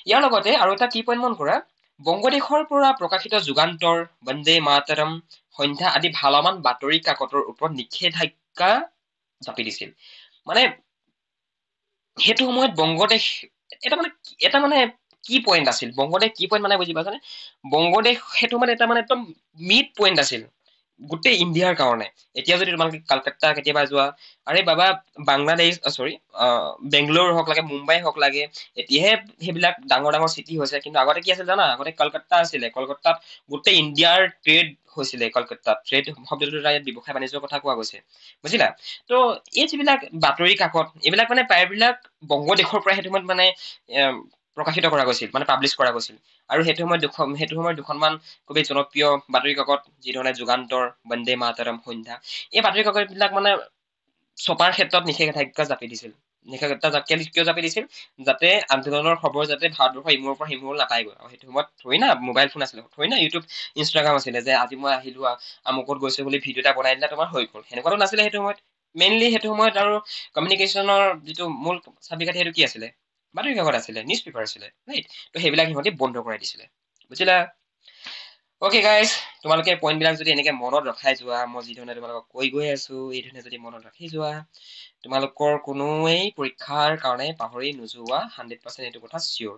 ইয়াৰ লগতে আৰু এটা কি পইণ্ট মন কৰা, বংগদেশৰ পৰা প্ৰকাশিত যুগান্তৰ, বন্দে মাতৰম, সন্ধ্যা আদি ভালেমান বাতৰি কাকতৰ ওপৰত নিষেধাজ্ঞা জাপি দিছিল। মানে সেইটো সময়ত বংগদেশ এটা মানে কি পইণ্ট আছিল? বংগদেশ কি পইণ্ট মানে বুজি পাইছানে? বংগদেশ সেইটো মানে এটা মানে একদম মিড পইণ্ট আছিল গোটেই ইণ্ডিয়াৰ কাৰণে। এতিয়া যদি তোমালোকে কালকাতা কেতিয়াবা যোৱা, আৰে বাবা, বাংলাদেশ বেংগলোৰ হওক লাগে, মুম্বাই হওক লাগে, এতিয়াহে সেইবিলাক ডাঙৰ ডাঙৰ চিটি হৈছে, কিন্তু আগতে কি আছিল জানা? আগতে কলকাতা আছিলে। কলকাতাত গোটেই ইণ্ডিয়াৰ ট্ৰেড হৈছিলে। কলকাতাত ট্ৰেড শব্দটোৰ দ্বাৰা ইয়াত ব্যৱসায় বাণিজ্যৰ কথা কোৱা গৈছে। বুজিলা? ত' এই যিবিলাক বাতৰি কাকত, এইবিলাক মানে প্ৰায়বিলাক বংগদেশৰ পৰা সেইটো সময়ত মানে প্ৰকাশিত কৰা গৈছিল, মানে পাব্লিছ কৰা গৈছিল। আৰু সেইটো সময়ত দুখনমান খুবেই জনপ্ৰিয় বাতৰি কাকত, যি ধৰণে যুগান্তৰ, বন্দে মাতৰম, সন্ধ্যা, এই বাতৰি কাকত বিলাক মানে ছপাৰ ক্ষেত্ৰত নিষেধাজ্ঞা জাপি দিছিল। নিষেধাজ্ঞা কিয় জাপি দিছিল? যাতে আন্দোলনৰ খবৰ যাতে ভাৰতবৰ্ষৰ ইমূৰৰ পৰা সিমূৰলৈ নাপায়গৈ। আৰু সেইটো সময়ত থৰি না মোবাইল ফোন আছিলে, থৰি না ইউটিউব ইনষ্টাগ্ৰাম আছিলে, যে আজি মই আহিলো আমুকত গৈছো বুলি ভিডিঅ' এটা বনাই দিলে তোমাৰ হৈ গ'ল। সেনেকুৱাতো নাছিলে সেইটো সময়ত। মেইনলি সেইটো সময়ত আৰু কমিউনিকেশ্যনৰ যিটো মূল চাবিকাঠি সেইটো কি আছিলে বাতৰি কাকত আছিলে নিউজ পেপাৰ আছিলে ৰাইট তো সেইবিলাক সিহঁতি বন্ধ কৰাই দিছিলে বুজিলা অ'কে গাইজ তোমালোকে পইণ্ট বিলাক যদি এনেকে মনত ৰখাই যোৱা মই যি ধৰণে তোমালোকক কৈ গৈ আছো এই ধৰণে যদি মনত ৰাখি যোৱা তোমালোকৰ কোনোৱেই পৰীক্ষাৰ কাৰণে পাহৰি নোযোৱা 100% এইটো কথা চিয়ৰ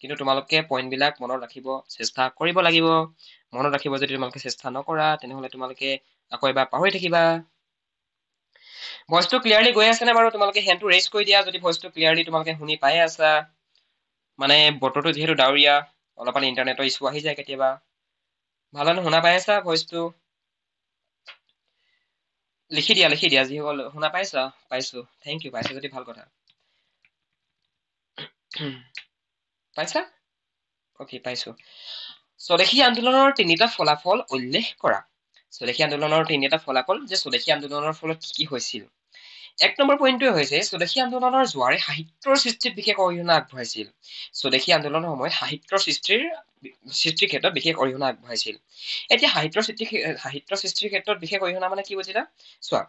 কিন্তু তোমালোকে পইণ্ট বিলাক মনত ৰাখিব চেষ্টা কৰিব লাগিব মনত ৰাখিব যদি তোমালোকে চেষ্টা নকৰা তেনেহলে তোমালোকে আকৌ এবাৰ পাহৰি থাকিবা ভইচটো ক্লিয়াৰলি গৈ আছে নে বাৰু তোমালোকে হেণ্ডটো ৰেজ কৰি দিয়া যদি ভইচটো ক্লিয়াৰলি তোমালোকে শুনি পাই আছা মানে বতৰটো যিহেতু ডাৱৰীয়া অলপমান ইণ্টাৰনেটৰ ইছ্যু আহি যায় কেতিয়াবা ভালনে শুনা পাই আছা ভইচটো লিখি দিয়া যিসকল শুনা পাইছা পাইছো থেংক ইউ পাইছা যদি ভাল কথা পাইছা অ'কে পাইছো স্বদেশী আন্দোলনৰ তিনিটা ফলাফল উল্লেখ কৰা স্বদেশী আন্দোলনৰ তিনিটা ফলাফল যে স্বদেশী আন্দোলনৰ ফলত কি হৈছিল এক নম্বৰ পইণ্টটোৱে হৈছে স্বদেশী আন্দোলনৰ জোৱাৰে সাহিত্যৰ সৃষ্টিত বিশেষ অৰিহণা আগবঢ়াইছিল স্বদেশী আন্দোলনৰ সময়ত সাহিত্যৰ সৃষ্টিৰ ক্ষেত্ৰত বিশেষ অৰিহণা আগবঢ়াইছিল এতিয়া সাহিত্য সৃষ্টিৰ ক্ষেত্ৰত বিশেষ অৰিহণা মানে কি বুজিলা চোৱা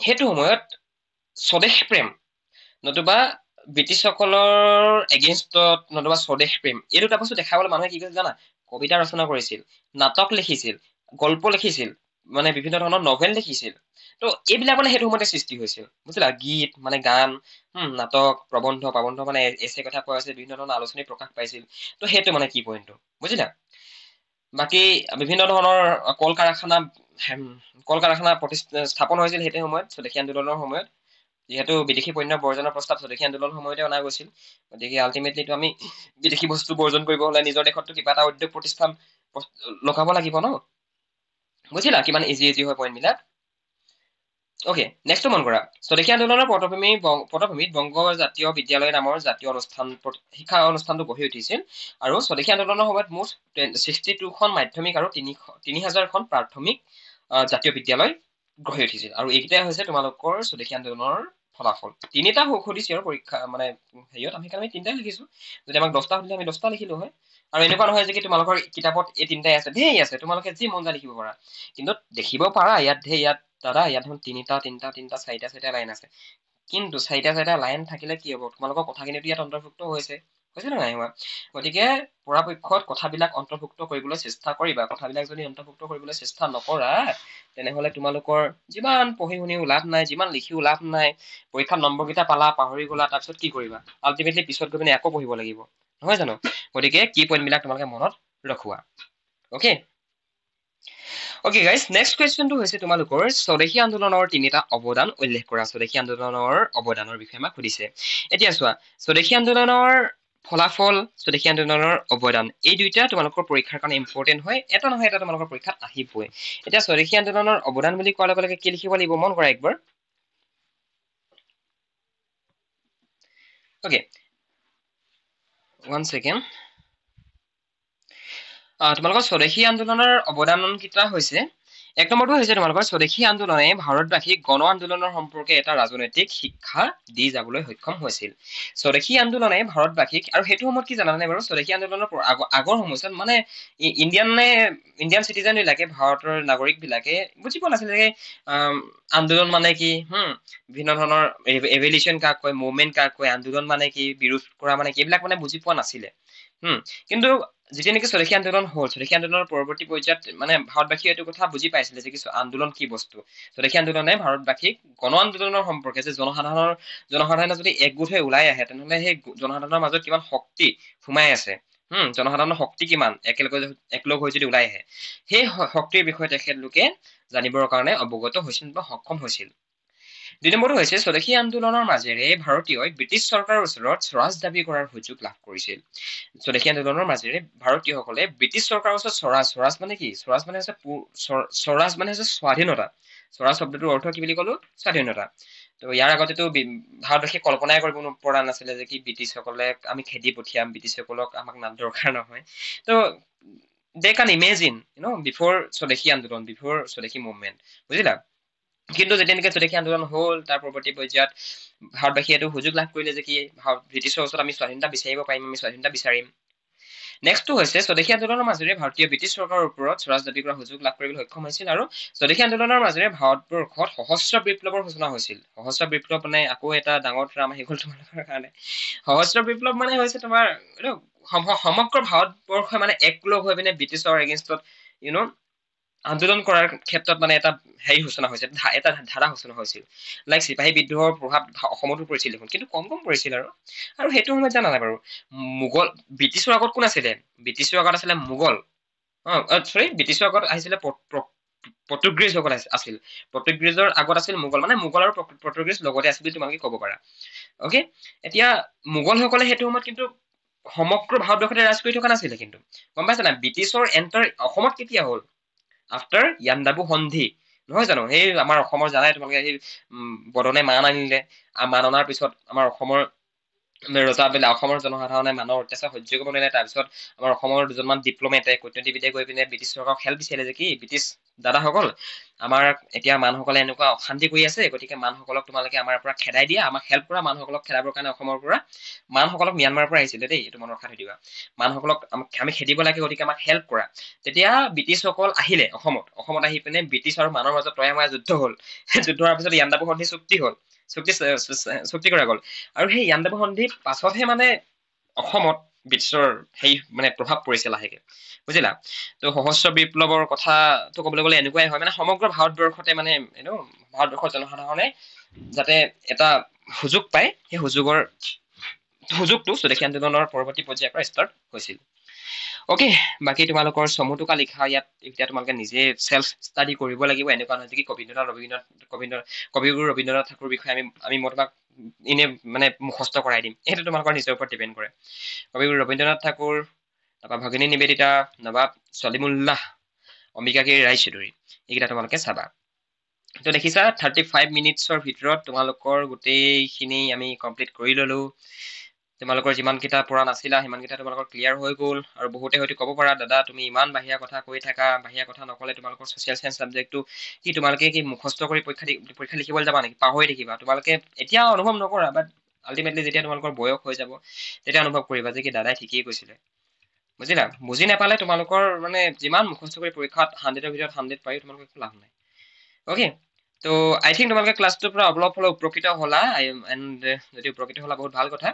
সেইটো সময়ত স্বদেশ প্ৰেম নতুবা ব্ৰিটিছসকলৰ এগেইনষ্টত নতুবা স্বদেশ প্ৰেম এই দুটা বস্তু দেখাবলৈ মানুহে কি কৰিছিল জানা কবিতা ৰচনা কৰিছিল নাটক লিখিছিল গল্প লিখিছিল মানে বিভিন্ন ধৰণৰ নভেল লিখিছিল তো এইবিলাক মানে সেইটো সময়তে সৃষ্টি হৈছিল বুজিলা গীত মানে গান নাটক প্ৰবন্ধ মানে এছে কথা কোৱা হৈছিল বিভিন্ন ধৰণৰ আলোচনী প্ৰকাশ পাইছিল তো সেইটো মানে কি পইণ্টটো বুজিলা বাকী বিভিন্ন ধৰণৰ কল কাৰখানা স্থাপন হৈছিল সেইটো সময়ত স্বদেশী আন্দোলনৰ সময়ত যিহেতু বিদেশী পণ্য বৰ্জনৰ প্ৰস্তাৱ স্বদেশী আন্দোলনৰ সময়তে অনা গৈছিল গতিকে আল্টিমেটলিটো আমি বিদেশী বস্তু বৰ্জন কৰিব হলে নিজৰ দেশতো কিবা এটা উদ্যোগ প্ৰতিষ্ঠান লগাব লাগিব ন বুজিলা কিমান ইজি হয় পইণ্ট বিলাক অ'কে নেক্সট মন কৰা স্বদেশী আন্দোলনৰ পটভূমিত বংগ জাতীয় বিদ্যালয় নামৰ জাতীয় শিক্ষা অনুষ্ঠানটো গঢ়ি উঠিছিল আৰু স্বদেশী আন্দোলনৰ সময়ত মুঠ 62খন মাধ্যমিক আৰু 3000খন প্ৰাথমিক জাতীয় বিদ্যালয় গঢ়ি উঠিছিল আৰু এইকেইটাই হৈছে তোমালোকৰ স্বদেশী আন্দোলনৰ ফলাফল তিনিটা সুধিছে আৰু পৰীক্ষা মানে হেৰিয়ত আমি সেইকাৰণে তিনিটাই লিখিছো যদি আমাক 10টা সুধিলে আমি 10টা লিখিলো হয় আৰু এনেকুৱা নহয় যে কি তোমালোকৰ কিতাপত এই তিনিটাই আছে ধেৰ আছে তোমালোকে যি মন যায় লিখিব পাৰা কিন্তু দেখিব পাৰা ইয়াত দাদা ইয়াত দেখোন তিনিটা চাৰিটা লাইন আছে কিন্তু চাৰিটা লাইন থাকিলে কি হ'ব তোমালোকৰ কথাখিনিতো ইয়াত অন্তৰ্ভুক্ত হৈছে নে নাই হোৱা গতিকে পৰাপক্ষত কথাবিলাক অন্তৰ্ভুক্ত কৰিবলৈ চেষ্টা কৰিবা কথাবিলাক যদি অন্তৰ্ভুক্ত কৰিবলৈ চেষ্টা নকৰা তেনেহলে তোমালোকৰ যিমান পঢ়ি শুনিও লাভ নাই যিমান লিখিও লাভ নাই পৰীক্ষাত নম্বৰকেইটা পালা পাহৰি গলা তাৰপিছত কি কৰিবা আল্টিমেটলি পিছত গৈ পিনে আকৌ পঢ়িব লাগিব নহয় জানো গতিকে কি পইণ্ট বিলাক তোমালোকে মনত ৰখোৱা অ'কে গাইজ নেক্সট কুৱেশ্যনটো হৈছে তোমালোকৰ স্বদেশী আন্দোলনৰ তিনিটা অৱদান উল্লেখ কৰা স্বদেশী আন্দোলনৰ অৱদানৰ বিষয়ে আমাক সুধিছে এতিয়া চোৱা স্বদেশী আন্দোলনৰ ফলাফল স্বদেশী আন্দোলনৰ অৱদান এই দুইটা তোমালোকৰ পৰীক্ষাৰ কাৰণে ইম্পৰ্টেণ্ট হয় এটা নহয় এটা তোমালোকৰ পৰীক্ষাত আহিবই এতিয়া স্বদেশী আন্দোলনৰ অৱদান বুলি কোৱাৰ লগে লগে কি লিখিব লাগিব মন কৰা একবাৰ অ'কে 1 second তোমালোকৰ স্বদেশী আন্দোলনৰ অৱদান কেইটা হৈছে এক নম্বৰটো হৈছে তোমালোকৰ স্বদেশী আন্দোলনে ভাৰতবাসীক গণ আন্দোলনৰ সম্পৰ্কে এটা ৰাজনৈতিক শিক্ষা দি যাবলৈ সক্ষম হৈছিল স্বদেশী আন্দোলনে ভাৰতবাসীক আৰু সেইটো সময়ত কি জানানে বাৰু স্বদেশী আন্দোলনৰ আগৰ সময়ছোৱাত মানে ইণ্ডিয়ান চিটিজেন বিলাকে ভাৰতৰ নাগৰিক বিলাকে বুজি পোৱা নাছিলে যে আন্দোলন মানে কি বিভিন্ন ধৰণৰ এভলিউচন কাক কয় মুভমেণ্ট কাক কয় আন্দোলন মানে কি বিৰোধ কৰা মানে কি এইবিলাক মানে বুজি পোৱা নাছিলে কিন্তু যেতিয়া নেকি স্বদেশী আন্দোলন হ'ল স্বদেশী আন্দোলনৰ পৰৱৰ্তী পৰ্যায়ত মানে ভাৰতবাসীয়ে এইটো কথা বুজি পাইছিলে যে কিছু আন্দোলন কি বস্তু স্বদেশী আন্দোলনে ভাৰতবাসীক গণ আন্দোলনৰ সম্পৰ্কে যে জনসাধাৰণে যদি একগোট হৈ ওলাই আহে তেনেহলে সেই জনসাধাৰণৰ মাজত কিমান শক্তি সোমাই আছে জনসাধাৰণৰ শক্তি কিমান একলগ হৈ যদি ওলাই আহে সেই শক্তিৰ বিষয়ে তেখেতলোকে জানিবৰ কাৰণে অৱগত হৈছিল বা সক্ষম হৈছিল 2 নম্বৰটো হৈছে স্বদেশী আন্দোলনৰ মাজেৰে ভাৰতীয়ই ব্ৰিটিছ চৰকাৰৰ ওচৰত স্বৰাজ দাবী কৰাৰ সুযোগ লাভ কৰিছিল স্বদেশী আন্দোলনৰ মাজেৰে ভাৰতীয়সকলে ব্ৰিটিছ চৰকাৰৰ ওচৰত স্বৰাজ মানে কি স্বৰাজ মানে হৈছে স্বাধীনতা স্বৰাজ শব্দটোৰ অৰ্থ কি বুলি ক'লো স্বাধীনতা তো ইয়াৰ আগতেতো ভাৰতবাসীয়ে কল্পনাই কৰিব পৰা নাছিলে যে কি ব্ৰিটিছসকলে আমি খেদি পঠিয়াম ব্ৰিটিছসকলক আমাক দৰকাৰ নহয় তো দে কান ইমেজিন বিফৰ স্বদেশী আন্দোলন বিফৰ স্বদেশী মুভমেণ্ট বুজিলা কিন্তু যেতিয়া নেকি স্বদেশী আন্দোলন হ'ল তাৰ পৰৱৰ্তী পৰ্যায়ত ভাৰতবাসীয়ে এইটো সুযোগ লাভ কৰিলে যে কি ব্ৰিটিছৰ ওচৰত আমি স্বাধীনতা বিচাৰিব পাৰিম আমি স্বাধীনতা বিচাৰিম নেক্সটটো হৈছে স্বদেশী আন্দোলনৰ মাজেৰে ভাৰতীয় ব্ৰিটিছ চৰকাৰৰ ওপৰত স্বৰাজ দাবী কৰাৰ সুযোগ লাভ কৰিবলৈ সক্ষম হৈছিল আৰু স্বদেশী আন্দোলনৰ মাজেৰে ভাৰতবৰ্ষত সহস্ৰ বিপ্লৱৰ সূচনা হৈছিল। সহস্ৰ বিপ্লৱ মানে আকৌ এটা ডাঙৰ ট্ৰাম আহি গ'ল তোমালোকৰ কাৰণে। সহস্ৰ বিপ্লৱ মানে হৈছে তোমাৰ সমগ্ৰ ভাৰতবৰ্ষই মানে একলগ হৈ পিনে ব্ৰিটিছৰ এগেইনষ্টত আন্দোলন কৰাৰ ক্ষেত্ৰত মানে এটা সূচনা হৈছে, এটা ধাৰা সূচনা হৈছিল। লাইক চিপাহী বিদ্ৰোহৰ প্ৰভাৱ অসমতো পৰিছিল দেখোন, কিন্তু কম পৰিছিল আৰু সেইটো সময়ত জানা নাই বাৰু মোগল ব্ৰিটিছৰ আগত কোন আছিলে? ব্ৰিটিছৰ আগত আছিলে মোগল। ব্ৰিটিছৰ আগত আহিছিলে পৰ্তুগীজসকল আছিল। পৰ্তুগীজৰ আগত আছিল মোগল, মানে মোগল আৰু পৰ্তুগীজ লগতে আছিল বুলি তোমালোকে ক'ব পাৰা। অকে, এতিয়া মোগলসকলে সেইটো সময়ত কিন্তু সমগ্ৰ ভাৰতবৰ্ষতে ৰাজ কৰি থকা নাছিলে, কিন্তু গম পাইছা নাই? ব্ৰিটিছৰ এণ্টাৰ অসমত কেতিয়া হ'ল? আফটাৰ ইয়াণ্ডাবু সন্ধি, নহয় জানো? সেই আমাৰ অসমৰ জানাই তোমালোকে সেই বদনে মান আনিলে, মান অনাৰ পিছত আমাৰ অসমৰ ৰজাবিলাক, অসমৰ জনসাধাৰণে মানৰ অত্যাচাৰ সহ্য কৰিব নোৱাৰিলে। তাৰপিছত আমাৰ অসমৰ দুজনমান ডিপ্ল'মেটে, কূটনীতিবিদে গৈ পিনে ব্ৰিটিছ চৰকাৰক হেল্প বিচাৰিলে যে কি ব্ৰিটিছ দাদাসকল, আমাৰ এতিয়া মানুহসকলে এনেকুৱা অশান্তি কৰি আছে, গতিকে মানুহসকলক তোমালোকে আমাৰ পৰা খেদাই দিয়া, আমাক হেল্প কৰা। মানুহসকলক খেদাবৰ কাৰণে অসমৰ পৰা মানুহসকলক ম্যানমাৰৰ পৰা আহিছিলে দেই, এইটো মনত ৰাখি দিবা। মানুহসকলক আমি খেদিব লাগে, গতিকে আমাক হেল্প কৰা। তেতিয়া ব্ৰিটিছসকল আহিলে অসমত আহি পিনে ব্ৰিটিছ আৰু মানুহৰ মাজত তয়া ময়া যুদ্ধ হ'ল। যুদ্ধ হোৱাৰ পিছত ইয়াণ্ডাবু সন্ধি চুক্তি হ'ল, চুক্তি কৰা গ'ল। আৰু সেই ইয়াণ্ডাবু সন্ধিৰ পাছতহে মানে অসমত ব্ৰিটিছৰ মানে প্ৰভাৱ পৰিছে লাহেকে, বুজিলা? ত' সহস্ৰ বিপ্লৱৰ কথাটো ক'বলৈ গ'লে এনেকুৱাই হয়, মানে সমগ্ৰ ভাৰতবৰ্ষতে মানে ভাৰতবৰ্ষৰ জনসাধাৰণে যাতে এটা সুযোগ পায়, সেই সুযোগটো স্বদেশী আন্দোলনৰ পৰৱৰ্তী পৰ্যায়ৰ পৰা ষ্টাৰ্ট হৈছিল। অকে, বাকী তোমালোকৰ চমুটোকা লিখা ইয়াত এতিয়া তোমালোকে নিজে চেল্ফ ষ্টাডি কৰিব লাগিব। এনেকুৱা নহয় যে কবিগুৰু ৰবীন্দ্ৰনাথ ঠাকুৰৰ বিষয়ে মই তোমাক এনে মানে মুখস্থ কৰাই দিম, সেইটো তোমালোকৰ নিজৰ ওপৰত ডিপেণ্ড কৰে। কবিগুৰু ৰবীন্দ্ৰনাথ ঠাকুৰ, তাৰপৰা ভগিনী নিবেদিতা, নবাব ছলিমুল্লাহ, অম্বিকাগিৰি ৰায়চৌধুৰী, এইকেইটা তোমালোকে চাবা। তো দেখিছা 35 মিনিটছৰ ভিতৰত তোমালোকৰ গোটেইখিনি আমি কমপ্লিট কৰি ললো। তোমালোকৰ যিমানকেইটা পৰা নাছিলা সিমানকেইটা তোমালোকৰ ক্লিয়াৰ হৈ গ'ল। আৰু বহুতে হয়তো ক'ব পাৰা দাদা তুমি ইমান বাহিৰা কথা কৈ থাকা, বাহিৰা কথা নক'লে তোমালোকৰ ছচিয়েল চায়েন্স ছাবজেক্টটো কি তোমালোকে কি মুখস্থ কৰি পৰীক্ষা লিখিবলৈ যাবা নেকি? পাহৰি থাকিবা। তোমালোকে এতিয়া অনুভৱ নকৰা, বাট আল্টিমেটলি যেতিয়া তোমালোকৰ বয়স হৈ যাব তেতিয়া অনুভৱ কৰিবা যে কি দাদাই ঠিকেই কৈছিলে, বুজিলা? বুজি নাপালে তোমালোকৰ মানে যিমান মুখস্থ কৰি পৰীক্ষাত 100ৰ ভিতৰত 100 পাই তোমালোকৰ একো লাভ নাই। অকে, তো আই থিংক তোমালোকে ক্লাছটোৰ পৰা অলপ হ'লেও উপকৃত হ'লা, এণ্ড যদি উপকৃত হ'লা বহুত ভাল কথা।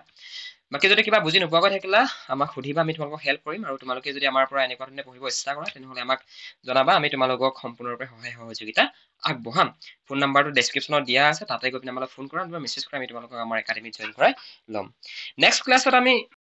বাকী যদি কিবা বুজি নোপোৱাকৈ থাকিলা আমাক সুধিবা, আমি তোমালোকক হেল্প কৰিম। আৰু তোমালোকে যদি আমাৰ পৰা এনেকুৱা ধৰণে পঢ়িব ইচ্ছা কৰা তেনেহ'লে আমাক জনাবা, আমি তোমালোকক সম্পূৰ্ণৰূপে সহায় সহযোগিতা আগবঢ়াম। ফোন নাম্বাৰটো ডেছক্ৰিপশ্যনত দিয়া আছে, তাতে গৈ পিনে আমালৈ ফোন কৰা, মেছেজ কৰা, আমি তোমালোকক আমাৰ একাডেমিত জইন কৰাই ল'ম। নেক্সট ক্লাছত আমি